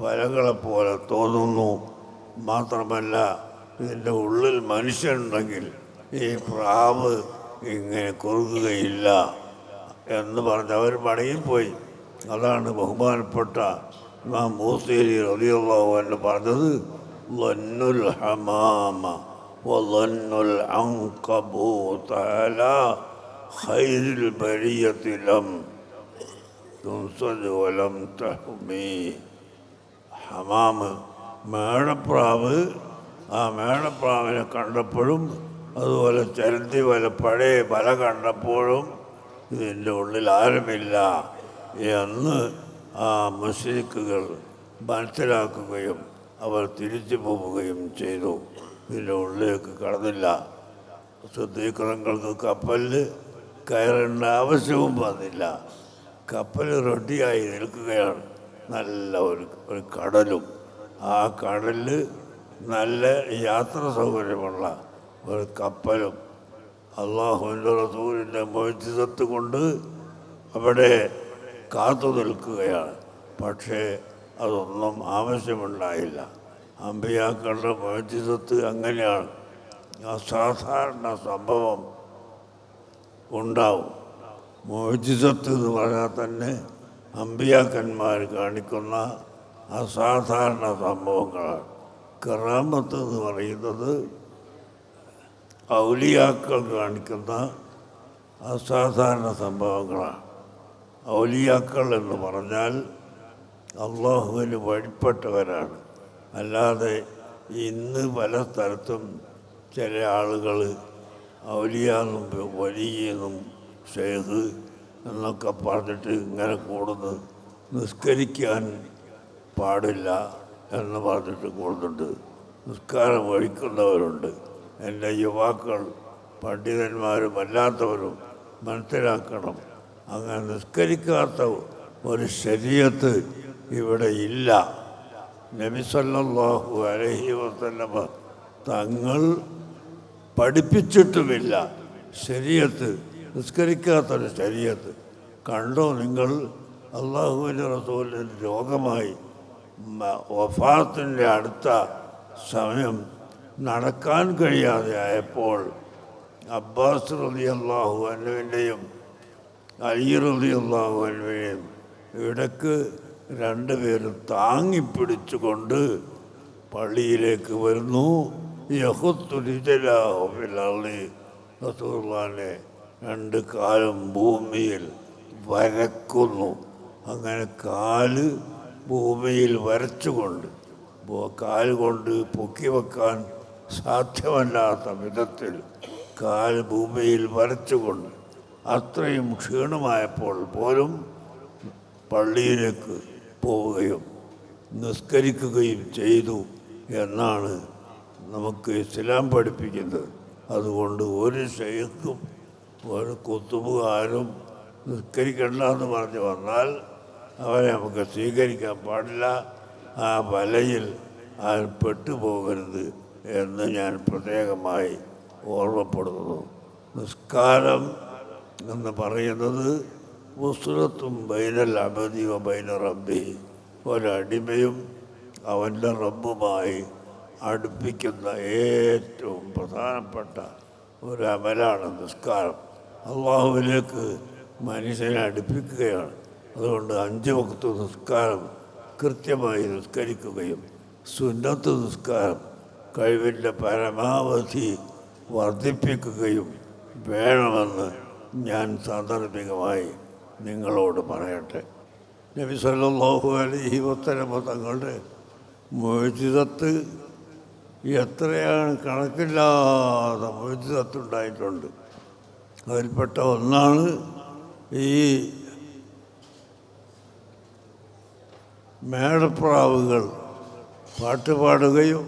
വലകളെപ്പോലെ തോന്നുന്നു. മാത്രമല്ല ഇതിൻ്റെ ഉള്ളിൽ മനുഷ്യനുണ്ടെങ്കിൽ ഈ പ്രാവ് ഇങ്ങനെ കുറുകുകയില്ല എന്ന് പറഞ്ഞ് അവർ മടങ്ങിപ്പോയി. അതാണ് ബഹുമാനപ്പെട്ട ഇമാം മൂസീരി റളിയല്ലാഹു അൻഹു പറഞ്ഞത്, ളന്നുൽ ഹമാമ വളന്നുൽ അൻകബൂത അലാ ഖൈറിൽ ബരിയത്തി ലം തുൻസദ് വലം തഹ്മി. ഹമാമ്, മേടപ്രാവ്, ആ മേടപ്രാവിനെ കണ്ടപ്പോഴും അതുപോലെ ചിലന്തി വല, പഴയ വല കണ്ടപ്പോഴും ഇതിൻ്റെ ഉള്ളിൽ ആരുമില്ല എന്ന് ആ മുശ്രിക്കുകൾ മനസ്സിലാക്കുകയും അവർ തിരിച്ചു പോവുകയും ചെയ്തു. ഇതിൻ്റെ ഉള്ളിലേക്ക് കടന്നില്ല. സിദ്ദീഖുകൾക്ക് കപ്പലിൽ കയറേണ്ട ആവശ്യവും വന്നില്ല. കപ്പൽ റെഡിയായി നിൽക്കുകയാണ്. നല്ല ഒരു കടലും, ആ കടലിൽ നല്ല യാത്ര സൗകര്യമുള്ള ഒരു കപ്പലും അള്ളാഹുവിൻ്റെ റസൂലിൻ്റെ മുഅ്ജിസത്ത് കൊണ്ട് അവിടെ കാത്തു നിൽക്കുകയാണ്. പക്ഷേ അതൊന്നും ആവശ്യമുണ്ടായില്ല. അമ്പിയാക്കളുടെ മുഅ്ജിസത്ത് അങ്ങനെയാണ്. അസാധാരണ സംഭവം ഉണ്ടാവും. മുഅ്ജിസത്ത് എന്ന് പറഞ്ഞാൽ തന്നെ അമ്പിയാക്കന്മാർ കാണിക്കുന്ന അസാധാരണ സംഭവങ്ങളാണ്. കറാമത്ത് എന്ന് പറയുന്നത് ഔലിയാക്കൾ കാണിക്കുന്ന അസാധാരണ സംഭവങ്ങളാണ്. ഔലിയാക്കൾ എന്ന് പറഞ്ഞാൽ അള്ളാഹുവിന് വഴിപ്പെട്ടവരാണ്. അല്ലാതെ ഇന്ന് പല സ്ഥലത്തും ചില ആളുകൾ ഔലിയാന്നും വലിയെന്നും ഷെയ്ഖ് എന്നൊക്കെ പറഞ്ഞിട്ട് ഇങ്ങനെ കൂടുന്നു. നിസ്കരിക്കാൻ പാടില്ല എന്ന് പറഞ്ഞിട്ട് കൂടുന്നുണ്ട്. നിസ്കാരം ഒഴിക്കുന്നവരുണ്ട്. എൻ്റെ യുവാക്കൾ പണ്ഡിതന്മാരും അല്ലാത്തവരും മനസ്സിലാക്കണം, അങ്ങനെ നിസ്കരിക്കാത്ത ഒരു ശരീഅത്ത് ഇവിടെ ഇല്ല. നബി സല്ലല്ലാഹു അലൈഹി വസല്ലമ തങ്ങൾ പഠിപ്പിച്ചിട്ടുമില്ല ശരീഅത്ത്. നിസ്കരിക്കാത്തൊരു ശരീഅത്ത് കണ്ടോ നിങ്ങൾ? അള്ളാഹുവിൻ്റെ റസൂലിന് രോഗമായി വഫാത്തിൻ്റെ അടുത്ത സമയം നടക്കാൻ കഴിയാതെ ആയപ്പോൾ അബ്ബാസ് റളിയല്ലാഹു അൻഹുവിൻ്റെയും അലി റളിയല്ലാഹു അൻഹുവിനെയും ഇടയ്ക്ക് രണ്ടുപേരും താങ്ങിപ്പിടിച്ചുകൊണ്ട് പള്ളിയിലേക്ക് വരുന്നു. യഹുത്തു റിജലഹു ഫിൽ അർളി, റസൂലുള്ളാഹിനെ രണ്ട് കാലും ഭൂമിയിൽ വരക്കുന്നു. അങ്ങനെ കാല് ഭൂമിയിൽ വരച്ചുകൊണ്ട്, കാല് കൊണ്ട് പൊക്കി വെക്കാൻ സാധ്യമല്ലാത്ത വിധത്തിൽ കാല് ഭൂമിയിൽ വരച്ചുകൊണ്ട് അത്രയും ക്ഷീണമായപ്പോൾ പോലും പള്ളിയിലേക്ക് പോവുകയും നിസ്കരിക്കുകയും ചെയ്തു എന്നാണ് നമുക്ക് ഇസ്ലാം പഠിപ്പിക്കുന്നത്. അതുകൊണ്ട് ഒരു ശൈഖും ഒരു കുത്തുബുകാരും നിസ്കരിക്കണ്ട എന്ന് പറഞ്ഞു വന്നാൽ അവരെ നമുക്ക് സ്വീകരിക്കാൻ പാടില്ല. ആ വലയിൽ ആരും പെട്ടുപോകരുത് എന്ന് ഞാൻ പ്രത്യേകമായി ഓർമ്മപ്പെടുന്നു. നിസ്കാരം എന്ന് പറയുന്നത് ഉസ്റത്തും ബൈനൽ അബദി വ ബൈന റബ്ബി, ഒരടിമയും അവൻ്റെ റബ്ബുമായി അടുപ്പിക്കുന്ന ഏറ്റവും പ്രധാനപ്പെട്ട ഒരു അമലാണ് നിസ്കാരം. അള്ളാഹുവിലേക്ക് മനുഷ്യനെ അടുപ്പിക്കുകയാണ്. അതുകൊണ്ട് 5 വക്ത് നിസ്കാരം കൃത്യമായി നിസ്കരിക്കുകയും സുന്നത്ത് നിസ്കാരം കഴിവിൻ്റെ പരമാവധി വർദ്ധിപ്പിക്കുകയും വേണമെന്ന് ഞാൻ സാന്ദർഭികമായി നിങ്ങളോട് പറയട്ടെ. നബി സല്ലല്ലാഹു അലൈഹി വസല്ലമ തങ്ങളുടെ മുഅ്ജിസത്ത് എത്രയാണ്, കണക്കില്ലാതെ മുഅ്ജിസത്തുണ്ടായിട്ടുണ്ട്. അതിൽപ്പെട്ട ഒന്നാണ് ഈ മേടപ്രാവുകൾ പാട്ടുപാടുകയും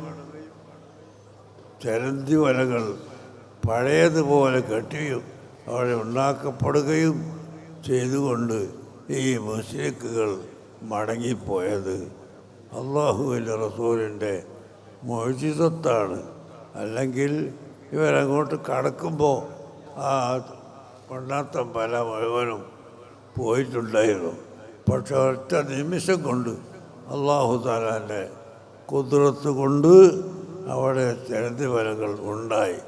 ചരന്തി വലകൾ പഴയതുപോലെ കെട്ടിയും അവിടെ ഉണ്ടാക്കപ്പെടുകയും ചെയ്തുകൊണ്ട് ഈ മുശ്രിക്കുകൾ മടങ്ങിപ്പോയത് അള്ളാഹുവിൻ്റെ റസൂലിൻ്റെ മുഅ്ജിസത്താണ്. അല്ലെങ്കിൽ ഇവരങ്ങോട്ട് കടക്കുമ്പോൾ ആ കൊണ്ടാത്തം പല മുഴുവനും പോയിട്ടുണ്ടായിരുന്നു. പക്ഷെ ഒറ്റ നിമിഷം കൊണ്ട് അല്ലാഹു തആലാൻ്റെ ഖുദ്റത്ത് കൊണ്ട് അവിടെ ചരന്തി വലകൾ ഉണ്ടായി.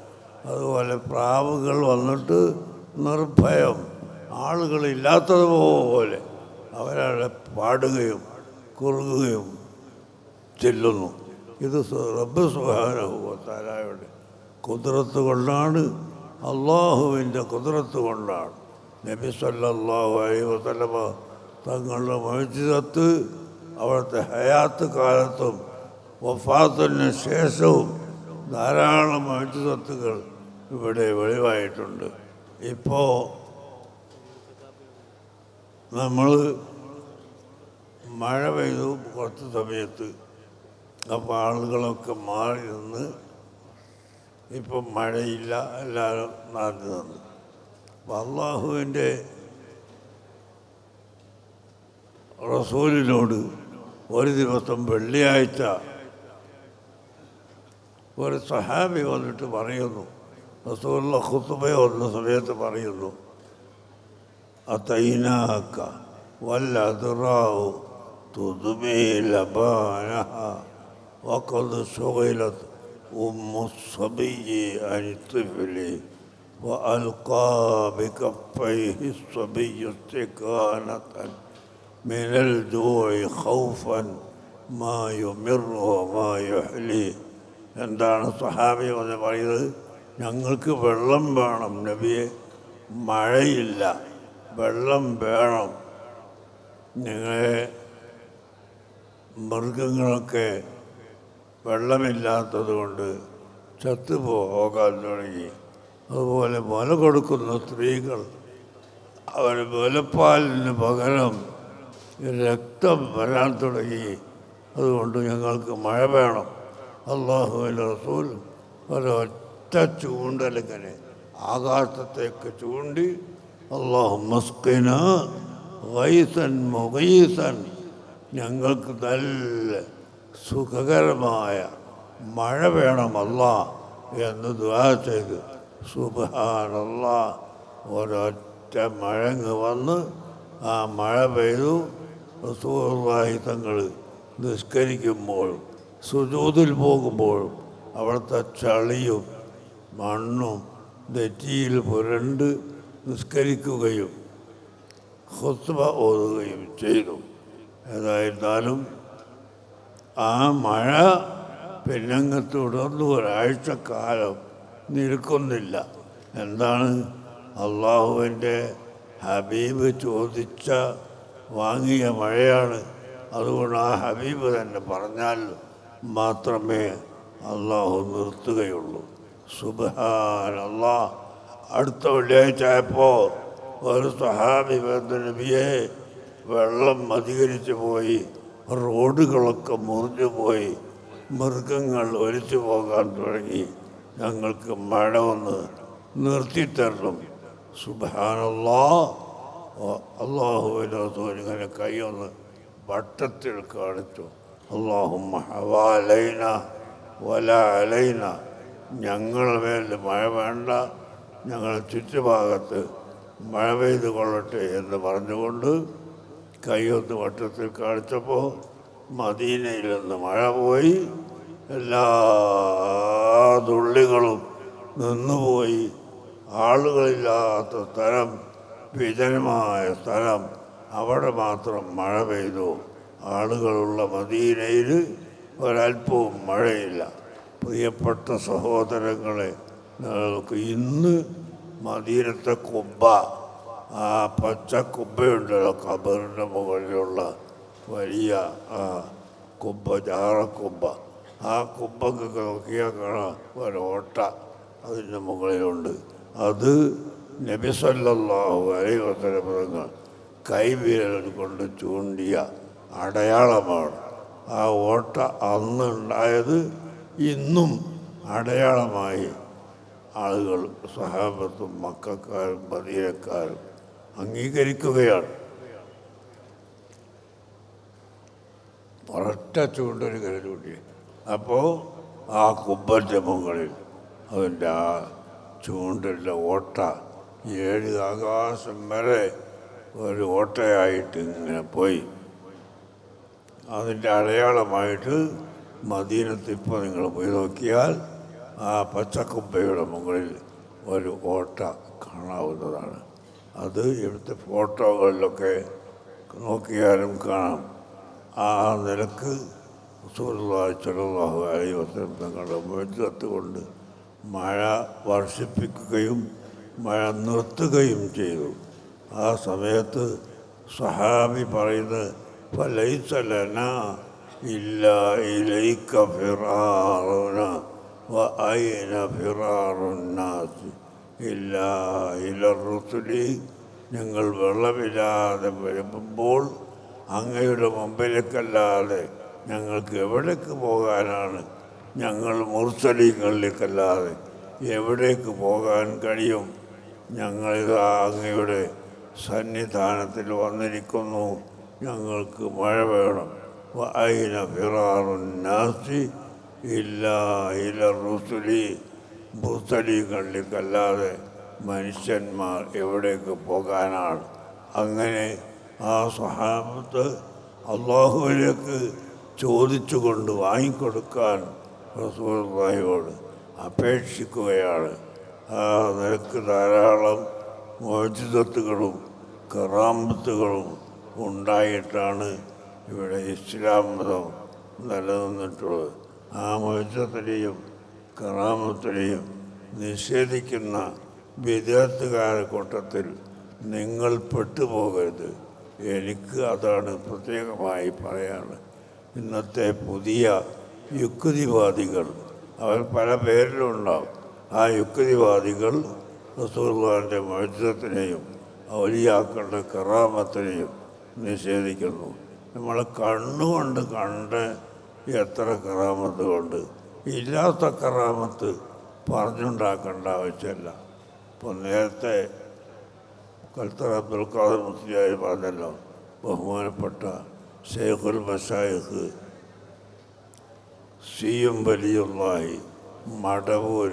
അതുപോലെ പ്രാവുകൾ വന്നിട്ട് നിർഭയം ആളുകളില്ലാത്തതുപോലെ അവരവിടെ പാടുകയും കുറുകുകയും ചെല്ലുന്നു. ഇത് റബ്ബ് സുബ്ഹാനഹു വ തആലയുടെ ഖുദ്റത്ത് കൊണ്ടാണ്, അള്ളാഹുവിൻ്റെ ഖുദ്റത്ത് കൊണ്ടാണ്. നബി സല്ലല്ലാഹു അലൈഹി വസല്ലമ തങ്ങളുടെ മുഅ്ജിസത്ത് അവിടുത്തെ ഹയാത്ത് കാലത്തും വഫാത്തിന് ശേഷവും ധാരാളം മുഅ്ജിസത്തുകൾ ഇവിടെ വെളിവായിട്ടുണ്ട്. ഇപ്പോൾ നമ്മൾ മഴ പെയ്തു കുറച്ച് സമയത്ത് അപ്പോൾ ആളുകളൊക്കെ മാറി നിന്ന് ഇപ്പം മഴയില്ല, എല്ലാവരും നാട്ടിൽ നിന്ന്. അപ്പം അള്ളാഹുവിൻ്റെ റസൂലിനോട് ഒരു ദിവസം വെള്ളിയാഴ്ച ഒരു സഹാബി വന്നിട്ട് പറയുന്നു, റസൂലുള്ള ഖുത്ബ വന്ന സമയത്ത് പറയുന്നു, അതൈനാക വല്ലദ്റാഉ തുദ്മി ലബാനഹ വഖദ് ശുഗിലത് ഉമ്മു الصبي عن الطفل وألقى بكفيه الصبي استكانة من الجوع خوفا ما يمر وما يحلي. എന്താണ് സഹാബി എന്ന് പറയുന്നത്? ഞങ്ങൾക്ക് വെള്ളം വേണം നബിയെ, മഴയില്ല, വെള്ളം വേണം. ഞങ്ങളെ മൃഗങ്ങളൊക്കെ വെള്ളമില്ലാത്തത് കൊണ്ട് ചത്തുപോകാൻ തുടങ്ങി. അതുപോലെ മുല കൊടുക്കുന്ന സ്ത്രീകൾ അവർ മുലപ്പാലിന് പകരം രക്തം വരാൻ തുടങ്ങി. അതുകൊണ്ട് ഞങ്ങൾക്ക് മഴ വേണം. അള്ളാഹുവിൻ്റെ റസൂൽ ഒരൊറ്റ ചൂണ്ടലിങ്ങനെ ആകാശത്തേക്ക് ചൂണ്ടി, അല്ലാഹുമ്മസ്ഖിന ഗൈസൻ മുഗീസൻ, ഞങ്ങൾക്ക് നല്ല സുഖകരമായ മഴ വേണം അല്ലാഹ് എന്ന് ദുആ ചെയ്ത്. സുബ്ഹാനല്ലാഹ്, ഒരൊറ്റ മഴങ്ങ് വന്ന് ആ മഴ പെയ്തു. റസൂലുള്ളാഹി തങ്ങൾ നിസ്കരിക്കുമ്പോഴും സുജൂദിൽ പോകുമ്പോഴും അവിടുത്തെ ചളിയും മണ്ണും നെറ്റിയിൽ പുരണ്ട് നിസ്കരിക്കുകയും ഖുത്ബ ഓതുകയും ചെയ്തു. ഏതായിരുന്നാലും ആ മഴ പിന്നങ്ങ് തുടർന്ന് ഒരാഴ്ചക്കാലം നിൽക്കുന്നില്ല. എന്താണ്? അള്ളാഹുവിൻ്റെ ഹബീബ് ചോദിച്ച വാങ്ങിയ മഴയാണ്. അതുകൊണ്ട് ആ ഹബീബ് തന്നെ പറഞ്ഞാൽ മാത്രമേ അള്ളാഹു നിർത്തുകയുള്ളൂ. സുബ്ഹാനല്ലാഹ്. അടുത്ത വെള്ളിയാഴ്ച ആയപ്പോൾ ഒരു സഹാബി വന്ന് നബിയെ, വെള്ളം അധികരിച്ചു പോയി, റോഡുകളൊക്കെ മുറിഞ്ഞു പോയി, മൃഗങ്ങൾ ഒലിച്ചു പോകാൻ തുടങ്ങി, ഞങ്ങൾക്ക് മഴ ഒന്ന് നിർത്തിത്തരണം. സുബ്ഹാനല്ലാഹ്. അള്ളാഹുവിൻ്റെ റസൂൽ ഇങ്ങനെ കൈയൊന്ന് വട്ടത്തിൽ കാണിച്ചു. അല്ലാഹുമ്മ ഹവാലൈന വലാ അലൈന, ഞങ്ങളുടെ മേൽ മഴ വേണ്ട, ഞങ്ങളുടെ ചുറ്റുഭാഗത്ത് മഴ പെയ്ത് കൊള്ളട്ടെ എന്ന് പറഞ്ഞുകൊണ്ട് കൈയൊന്ന് വട്ടത്തിൽ കാണിച്ചപ്പോൾ മദീനയിൽ നിന്ന് മഴ പോയി. എല്ലാ തുള്ളികളും നിന്നുപോയി. ആളുകളില്ലാത്ത സ്ഥലം, വിജനമായ സ്ഥലം, അവിടെ മാത്രം മഴ പെയ്തു. ആളുകളുള്ള മദീനയിൽ ഒരല്പവും മഴയില്ല. പ്രിയപ്പെട്ട സഹോദരങ്ങളെ, ഞങ്ങൾക്ക് ഇന്ന് മദീനത്തെ കുബ്ബ, ആ പച്ച കുബ്ബയുണ്ടല്ലോ ഖബറിൻ്റെ മുകളിലുള്ള വലിയ ആ കുബ്ബ, ജാറക്കുബ്ബ, ആ കുബ്ബക്കൊക്കെ നോക്കിയാൽ കാണാം ഒരോട്ട അതിൻ്റെ മുകളിലുണ്ട്. അത് നബി സല്ലല്ലാഹു അലൈഹി വസല്ലം തങ്ങൾ കൈവിരൽ കൊണ്ട് ചൂണ്ടിയ അടയാളമാണ്. ആ ഓട്ട അന്ന് ഉണ്ടായത് ഇന്നും അടയാളമായി ആളുകൾ, സഹാബത്തും മക്കക്കാരും മദീനക്കാരും അംഗീകരിക്കുകയാണ്. ഒരൊറ്റ ചൂണ്ടൊരു കരചൂണ്ടി. അപ്പോൾ ആ കുബ്ബൻ്റെ മുകളിൽ അതിൻ്റെ ആ ചൂണ്ടലിൻ്റെ ഓട്ട 7 ആകാശം വരെ ഒരു ഓട്ടയായിട്ട് ഇങ്ങനെ പോയി. അതിൻ്റെ അടയാളമായിട്ട് മദീനത്ത് ഇപ്പോൾ നിങ്ങൾ പോയി നോക്കിയാൽ ആ പച്ചക്കുബ്ബയുടെ മുകളിൽ ഒരു ഓട്ട കാണാവുന്നതാണ്. അത് ഇവിടുത്തെ ഫോട്ടോകളിലൊക്കെ നോക്കിയാലും കാണാം. ആ നിലക്ക് റസൂലുള്ളാഹി സ്വല്ലല്ലാഹു അലൈഹി വസല്ലം തങ്ങളുടെ മുഅ്ജിസത്ത് കൊണ്ട് മഴ വർഷിപ്പിക്കുകയും മഴ നിർത്തുകയും ചെയ്തു. ആ സമയത്ത് സഹാബി പറയുന്നത്, ഫലൈസ ലനാ ഇല്ലാ ഇലൈക ഫിറാറുന വഅയ്ന ഫിറാറുന്നാസ് ഇല്ലാ ഇലർ റുസുലി, ഞങ്ങൾ വെള്ളമില്ലാതെ വരുമ്പോൾ അങ്ങയുടെ മുമ്പിലേക്കല്ലാതെ ഞങ്ങൾക്ക് എവിടേക്ക് പോകാനാണ്? ഞങ്ങൾ മുർസലീങ്ങളിലേക്കല്ലാതെ എവിടേക്ക് പോകാൻ കഴിയും? ഞങ്ങളിതാ അങ്ങയുടെ സന്നിധാനത്തിൽ വന്നിരിക്കുന്നു, ഞങ്ങൾക്ക് മഴ വേണം. വഅൈന ഫിറാറുന്നാസി ഇല്ലാ ഇല റുസുലി, മുർസലീങ്ങളിലേക്കല്ലാതെ മനുഷ്യന്മാർ എവിടേക്ക് പോകാനാണ്? അങ്ങനെ ആ സ്വഹാബത്ത് അള്ളാഹുവിലേക്ക് ചോദിച്ചുകൊണ്ട് വാങ്ങിക്കൊടുക്കാൻ റസൂലുള്ളാഹിയോട് അപേക്ഷിക്കുകയാണ്. ആ നിലക്ക് ധാരാളം മുഅ്ജിസത്തുകളും കറാമത്തുകളും ഉണ്ടായിട്ടാണ് ഇവിടെ ഇസ്ലാം മതം നിലനിന്നിട്ടുള്ളത്. ആ മുഅ്ജിസത്തിനെയും കറാമത്തിനെയും നിഷേധിക്കുന്ന വിദഗ്ധകാരുടെ കൂട്ടത്തിൽ നിങ്ങൾ പെട്ടുപോകരുത്. എനിക്ക് അതാണ് പ്രത്യേകമായി പറയാനുള്ളത്. ഇന്നത്തെ പുതിയ യുക്തിവാദികൾ, അവർ പല പേരിലുണ്ടാവും. ആ യുക്തിവാദികൾ റസൂലുള്ളാഹിന്റെ മുഅ്ജിസത്തിനെയും ഔലിയാക്കളുടെ കറാമത്തിനെയും നിഷേധിക്കുന്നു. നമ്മളെ കണ്ണുകൊണ്ട് കണ്ട് എത്ര കറാമത്ത് കൊണ്ട്, ഇല്ലാത്ത കറാമത്ത് പറഞ്ഞുണ്ടാക്കേണ്ട ആവശ്യമില്ല. ഇപ്പോൾ നേരത്തെ കൽത്തറ അബ്ദുൽ ഖാദർ മുസ്ലിയാർ പറഞ്ഞല്ലോ, ബഹുമാനപ്പെട്ട ശൈഖുൽ മശായിഖ് സിയും വലിയുള്ളാഹി മടവൂർ,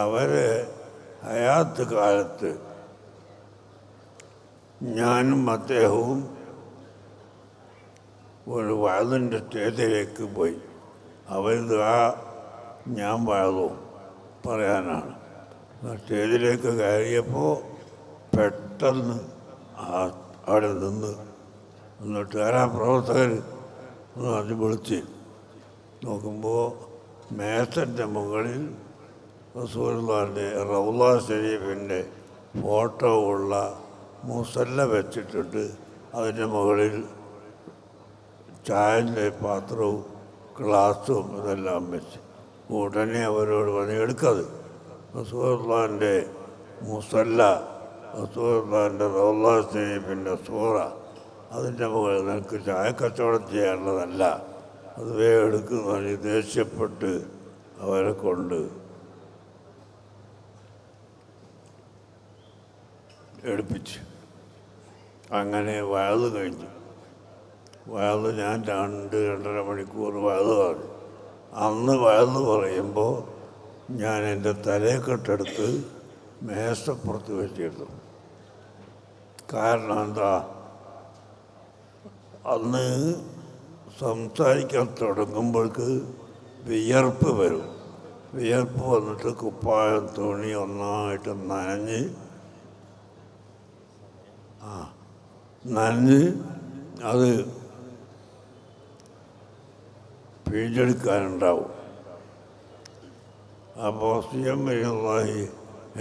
അവരെ ഹയാത്ത് കാലത്ത് ഞാനും അദ്ദേഹവും ഒരു വയലിൻ്റെ സ്റ്റേജിലേക്ക് പോയി. അവരിത് ഞാൻ വയലും പറയാനാണ്. സ്റ്റേജിലേക്ക് കയറിയപ്പോൾ പെട്ടെന്ന് അവിടെ നിന്ന് എന്നിട്ട് പ്രവർത്തകർ അത് വിളിച്ച് നോക്കുമ്പോൾ മേസൻ്റെ മുകളിൽ റസൂലുള്ളാഹിന്റെ റൗള ശരീഫിൻ്റെ ഫോട്ടോ ഉള്ള മുസല്ല വെച്ചിട്ടുണ്ട്. അതിൻ്റെ മുകളിൽ ചായൻ്റെ പാത്രവും ഗ്ലാസും ഇതെല്ലാം വെച്ച്. ഉടനെ അവരോട് പറഞ്ഞ് എടുക്കത് റസൂലുള്ളാഹിന്റെ മുസല്ല, റസൂലുള്ളാഹിന്റെ റൗള ശരീഫിൻ്റെ സൂറ, അതിൻ്റെ മുകളിൽ നിനക്ക് ചായ കച്ചവടം ചെയ്യാനുള്ളതല്ല, അത് വേഗം എടുക്കുന്നതിന് ദേഷ്യപ്പെട്ട് അവരെ കൊണ്ട് എടുപ്പിച്ചു. അങ്ങനെ വയല് കഴിഞ്ഞു. വയല് ഞാൻ 2-2.5 മണിക്കൂർ വയല് പറഞ്ഞു. അന്ന് വയല് പറയുമ്പോൾ ഞാൻ എൻ്റെ തലയെക്കെട്ടെടുത്ത് മേശപ്പുറത്ത് വെച്ചിരുന്നു. കാരണം എന്താ, അന്ന് സംസാരിക്കാൻ തുടങ്ങുമ്പോൾക്ക് വിയർപ്പ് വരും. വിയർപ്പ് വന്നിട്ട് കുപ്പായം തുണി ഒന്നായിട്ട് നനഞ്ഞ് അത് പിഴിഞ്ഞെടുക്കാനുണ്ടാവും. അപ്പോൾ സിയം വലിയുള്ളാഹി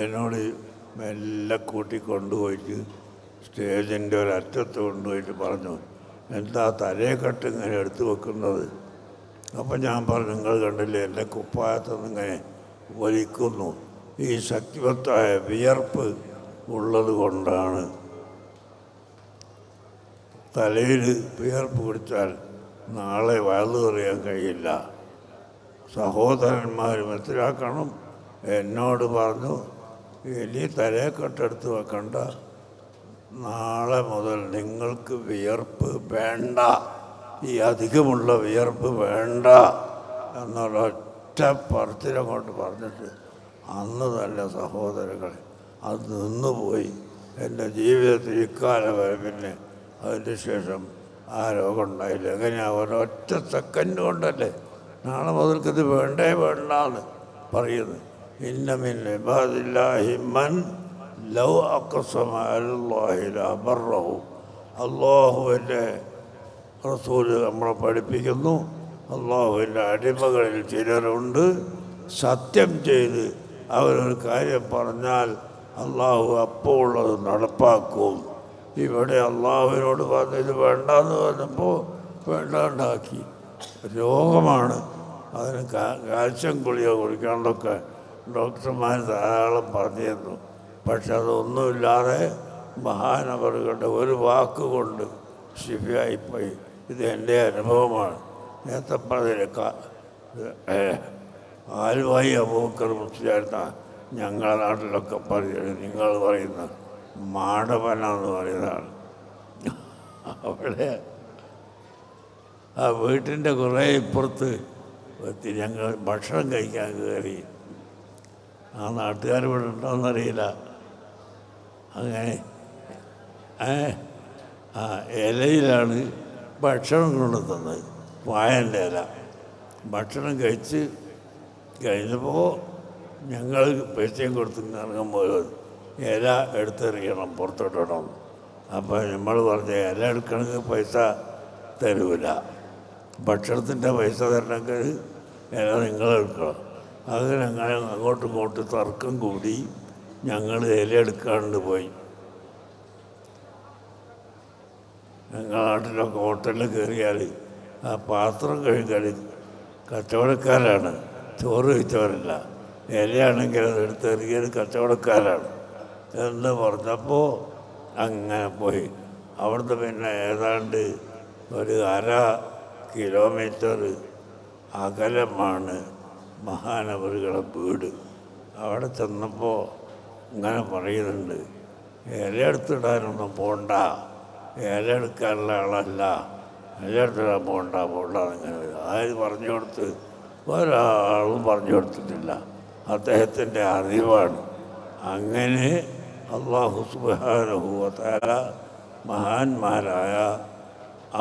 എന്നോട് മെല്ലെ കൂട്ടിക്കൊണ്ടുപോയിട്ട് സ്റ്റേജിൻ്റെ ഒരറ്റത്ത് കൊണ്ടുപോയിട്ട് പറഞ്ഞു, എന്താ തലയെക്കെട്ട് ഇങ്ങനെ എടുത്തു വെക്കുന്നത്? അപ്പം ഞാൻ പറഞ്ഞു, നിങ്ങൾ കണ്ടില്ലേ എൻ്റെ കുപ്പായത്തൊന്നും ഇങ്ങനെ വലിക്കുന്നു, ഈ ശക്തിവത്തായ വിയർപ്പ് ഉള്ളത് കൊണ്ടാണ്. തലയിൽ വിയർപ്പ് പിടിച്ചാൽ നാളെ വയലു പറയാൻ കഴിയില്ല. സഹോദരന്മാർ മനസ്സിലാക്കണം. എന്നോട് പറഞ്ഞു, ഇനി തലയെക്കെട്ടെടുത്ത് വെക്കണ്ട, നാളെ മുതൽ നിങ്ങൾക്ക് വിയർപ്പ് വേണ്ട, ഈ അധികമുള്ള വിയർപ്പ് വേണ്ട എന്നൊരൊറ്റ പറച്ചിലങ്ങോട്ട് പറഞ്ഞിട്ട് അന്ന് തന്നെ സഹോദരങ്ങളെ അത് നിന്നുപോയി. എൻ്റെ ജീവിതത്തിൽ ഇക്കാലം വരെ പിന്നെ അതിന് ശേഷം ആ രോഗം ഉണ്ടായില്ല. എങ്ങനെയാണ് ഒരൊറ്റ സെക്കൻഡ് കൊണ്ടല്ലേ നാളെ മുതൽക്കിത് വേണ്ടേ വേണ്ടെന്ന് പറയുന്നത്. ഇന്നമിൻ ഇബാദില്ലാഹി മൻ ലൗ അഖ്സമ അലല്ലാഹി ലഅബറഹു. അല്ലാഹുവിൻ്റെ റസൂല് നമ്മളെ പഠിപ്പിക്കുന്നു, അല്ലാഹുവിൻ്റെ അടിമകളിൽ ചിലരുണ്ട് സത്യം ചെയ്ത് അവരൊരു കാര്യം പറഞ്ഞാൽ അള്ളാഹു അപ്പോൾ ഉള്ളത് നടപ്പാക്കും. ഇവിടെ അള്ളാഹുവിനോട് പറഞ്ഞ് ഇത് വേണ്ടെന്ന് പറഞ്ഞപ്പോൾ വേണ്ടാണ്ടാക്കി. രോഗമാണ്, അതിന് കാൽസ്യം ഗുളിക കുടിക്കാണ്ടൊക്കെ ഡോക്ടർമാർ ധാരാളം പറഞ്ഞിരുന്നു. പക്ഷെ അതൊന്നുമില്ലാതെ മഹാനവറുകളുടെ ഒരു വാക്കുകൊണ്ട് ശിഫയായിപ്പോയി. ഇത് എൻ്റെ അനുഭവമാണ്. ഏത്തപ്പഴത്തിലൊക്കെ ആലുവായി അബൂബക്കർ മുസ്ലിയാർ ഞങ്ങളുടെ നാട്ടിലൊക്കെ പറയുന്നത് നിങ്ങൾ പറയുന്ന മാടവന എന്ന് പറയുന്നതാണ്. അവിടെ ആ വീട്ടിൻ്റെ കുറേ ഇപ്പുറത്ത് ഞങ്ങൾ ഭക്ഷണം കഴിക്കാൻ കയറി. ആ നാട്ടുകാർ ഇവിടെ ഉണ്ടോയെന്നറിയില്ല. അങ്ങനെ ആ ഇലയിലാണ് ഭക്ഷണം കൊണ്ടു തന്നത്, വായൻ്റെ ഇല. ഭക്ഷണം കഴിച്ച് കഴിഞ്ഞപ്പോൾ ഞങ്ങൾ പൈസയും കൊടുത്ത് ഇറങ്ങുമ്പോൾ ഇല എടുത്തെറിയണം, പുറത്തോട്ടിടണം. അപ്പോൾ നമ്മൾ പറഞ്ഞ ഇല എടുക്കണമെങ്കിൽ പൈസ തരൂല, ഭക്ഷണത്തിൻ്റെ പൈസ തരണമെങ്കിൽ ഇല നിങ്ങളെടുക്കണം. അങ്ങനെ അങ്ങനെ അങ്ങോട്ടും ഇങ്ങോട്ടും തർക്കം കൂടി ഞങ്ങൾ ഇല എടുക്കാണ്ട് പോയി. ഞങ്ങളുടെ നാട്ടിലൊക്കെ ഹോട്ടലിൽ കയറിയാൽ ആ പാത്രം കഴുകൽ കച്ചവടക്കാരാണ്, ചോറ് കഴിച്ചവരല്ല. ഇലയാണെങ്കിൽ അത് എടുത്തെറിയത് കച്ചവടക്കാരാണ് എന്ന് പറഞ്ഞപ്പോൾ അങ്ങനെ പോയി. അവിടുന്ന് പിന്നെ ഏതാണ്ട് ഒരു 1/2 കിലോമീറ്റർ അകലമാണ് മഹാനവറുകളുടെ വീട്. അവിടെ ചെന്നപ്പോൾ ഇങ്ങനെ പറയുന്നുണ്ട്, ഇല എടുത്തിടാനൊന്നും പോണ്ട, ഇല എടുക്കാനുള്ള ആളല്ല, ഇല എടുത്തിടാൻ പോണ്ട ഇങ്ങനെ ആര് പറഞ്ഞു കൊടുത്ത്? ഒരാളും പറഞ്ഞു കൊടുത്തിട്ടില്ല. അദ്ദേഹത്തിൻ്റെ അറിവാണ്. അങ്ങനെ അല്ലാഹു സുബ്ഹാനഹു വ തആല മഹാന്മാരായ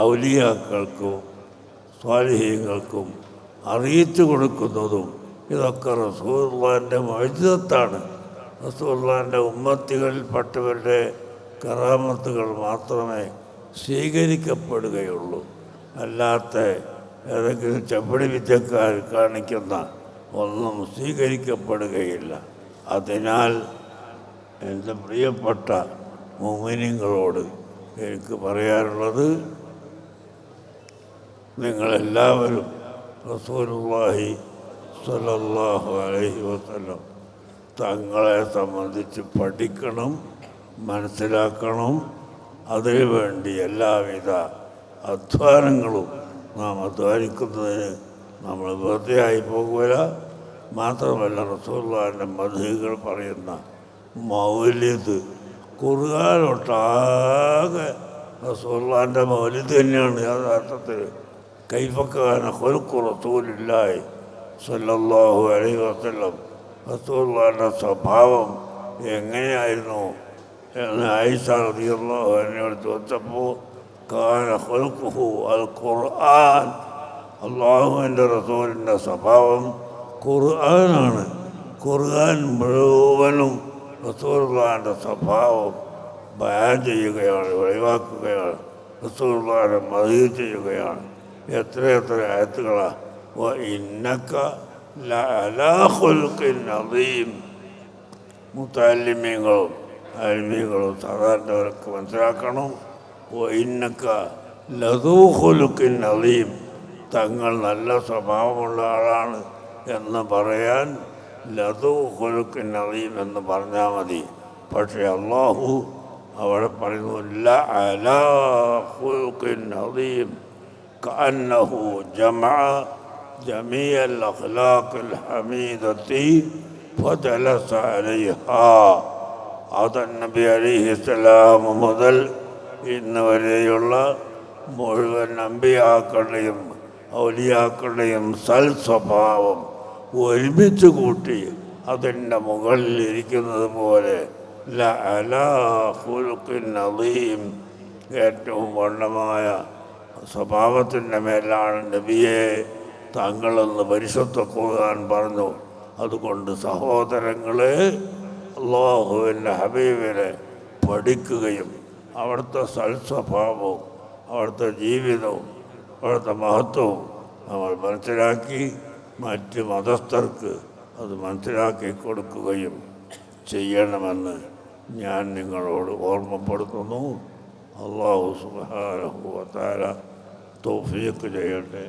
ഔലിയാക്കൾക്കും സ്വാലിഹീങ്ങൾക്കും അറിയിച്ചു കൊടുക്കുന്നതും ഇതൊക്കെ റസൂലുള്ളാഹിൻ്റെ മുഅ്ജിസത്താണ്. റസൂലുള്ളാഹിൻ്റെ ഉമ്മത്തികളിൽപ്പെട്ടവരുടെ കറാമത്തുകൾ മാത്രമേ സ്വീകരിക്കപ്പെടുകയുള്ളൂ. അല്ലാത്ത ഏതെങ്കിലും ചെപ്പടി വിദ്യക്കാർ കാണിക്കുന്ന ഒന്നും സ്വീകരിക്കപ്പെടുകയില്ല. അതിനാൽ എൻ്റെ പ്രിയപ്പെട്ട മുഅ്മിനീങ്ങളോട് എനിക്ക് പറയാനുള്ളത്, നിങ്ങളെല്ലാവരും റസൂലുള്ളാഹി സ്വല്ലല്ലാഹു അലൈഹി വസല്ലം തങ്ങളെ സംബന്ധിച്ച് പഠിക്കണം, മനസ്സിലാക്കണം. അതിനുവേണ്ടി എല്ലാവിധ അധ്വാനങ്ങളും നാം അധ്വാനിക്കുന്നതിന് നമ്മൾ വെറുതെ ആയി പോകില്ല. മാത്രമല്ല റസൂലുള്ളാഹിൻ്റെ മദ്ഹുകൾ പറയുന്ന മൗലിദ്, ഖുർആനൊട്ടാകെ റസൂലുള്ളാഹിൻ്റെ മൗലിദ് തന്നെയാണ് യഥാർത്ഥത്തിൽ. കൈഫ കാന ഖുൽഖു റസൂലില്ലാഹി സ്വല്ലല്ലാഹു അലൈഹി വസല്ലം, റസൂലുള്ളാഹിൻ്റെ സ്വഭാവം എങ്ങനെയായിരുന്നു എന്ന് ആയിഷ റളിയല്ലാഹു അൻഹയോട് ചോദിച്ചപ്പോൾ കാന ഖുൽഖുഹു അൽ ഖുർആൻ, അല്ലാഹുവിൻ്റെ റസൂലിൻ്റെ സ്വഭാവം ഖുർആനാണ്. ഖുർആൻ മുഴുവനും റസൂലുള്ളാഹിൻ്റെ സ്വഭാവം ബയാൻ ചെയ്യുകയാണ്, വെളിവാക്കുകയാണ്, റസൂലുള്ളാഹിനെ മദ്ഹ് ചെയ്യുകയാണ്. എത്രയെത്ര ആയത്തുകളാണ്. വ ഇന്നക ലഅലാ ഖുൽഖിൻ അദീം. മുതഅല്ലിമീങ്ങളും അൽമീങ്ങളും സാധാരണവരൊക്കെ മനസ്സിലാക്കണം. വ ഇന്നക ലദൂ ഖുൽഖിൻ അദീം, തങ്ങൾ നല്ല സ്വഭാവമുള്ള ആളാണ് എന്ന് പറയാൻ ലദൂ ഖുൽഖിൻ അദീം എന്ന് പറഞ്ഞാൽ മതി. പക്ഷേ അല്ലാഹു അവിടെ പറയുന്നു ലഅലാ ഖുൽഖിൻ അദീം കഅന്നഹു ജമഅ ജമീഅൽ അഖ്ലാഖിൽ ഹമീദത്തി ഫജലസ അലൈഹാ. ആദം നബി അലൈഹിസ്സലാം മുതൽ ഇന്ന് വരെയുള്ള മുഴുവൻ അമ്പിയാക്കളുടെയും ഔലിയാക്കളുടെയും സൽ സ്വഭാവം ഒരുമിച്ച് കൂട്ടി അതിൻ്റെ മുകളിൽ ഇരിക്കുന്നത് പോലെ ലഅലാ ഖുൽഖിൻ അദീം, ഏറ്റവും വണ്ണമായ സ്വഭാവത്തിൻ്റെ മേലാണ് നബിയെ തങ്ങളെന്ന് പരിശുദ്ധ ഖുർആൻ പറഞ്ഞു. അതുകൊണ്ട് സഹോദരങ്ങളെ, അല്ലാഹുവിൻ്റെ ഹബീബിനെ പഠിക്കുകയും അവിടുത്തെ സൽസ്വഭാവവും അവിടുത്തെ ജീവിതവും അവിടുത്തെ മഹത്വവും നമ്മൾ മനസ്സിലാക്കി മറ്റ് മതസ്ഥർക്ക് അത് മനസ്സിലാക്കി കൊടുക്കുകയും ചെയ്യണമെന്ന് ഞാൻ നിങ്ങളോട് ഓർമ്മപ്പെടുത്തുന്നു. അല്ലാഹു സുബ്ഹാനഹു വ തആല തൗഫീഖ് ചെയ്യട്ടെ.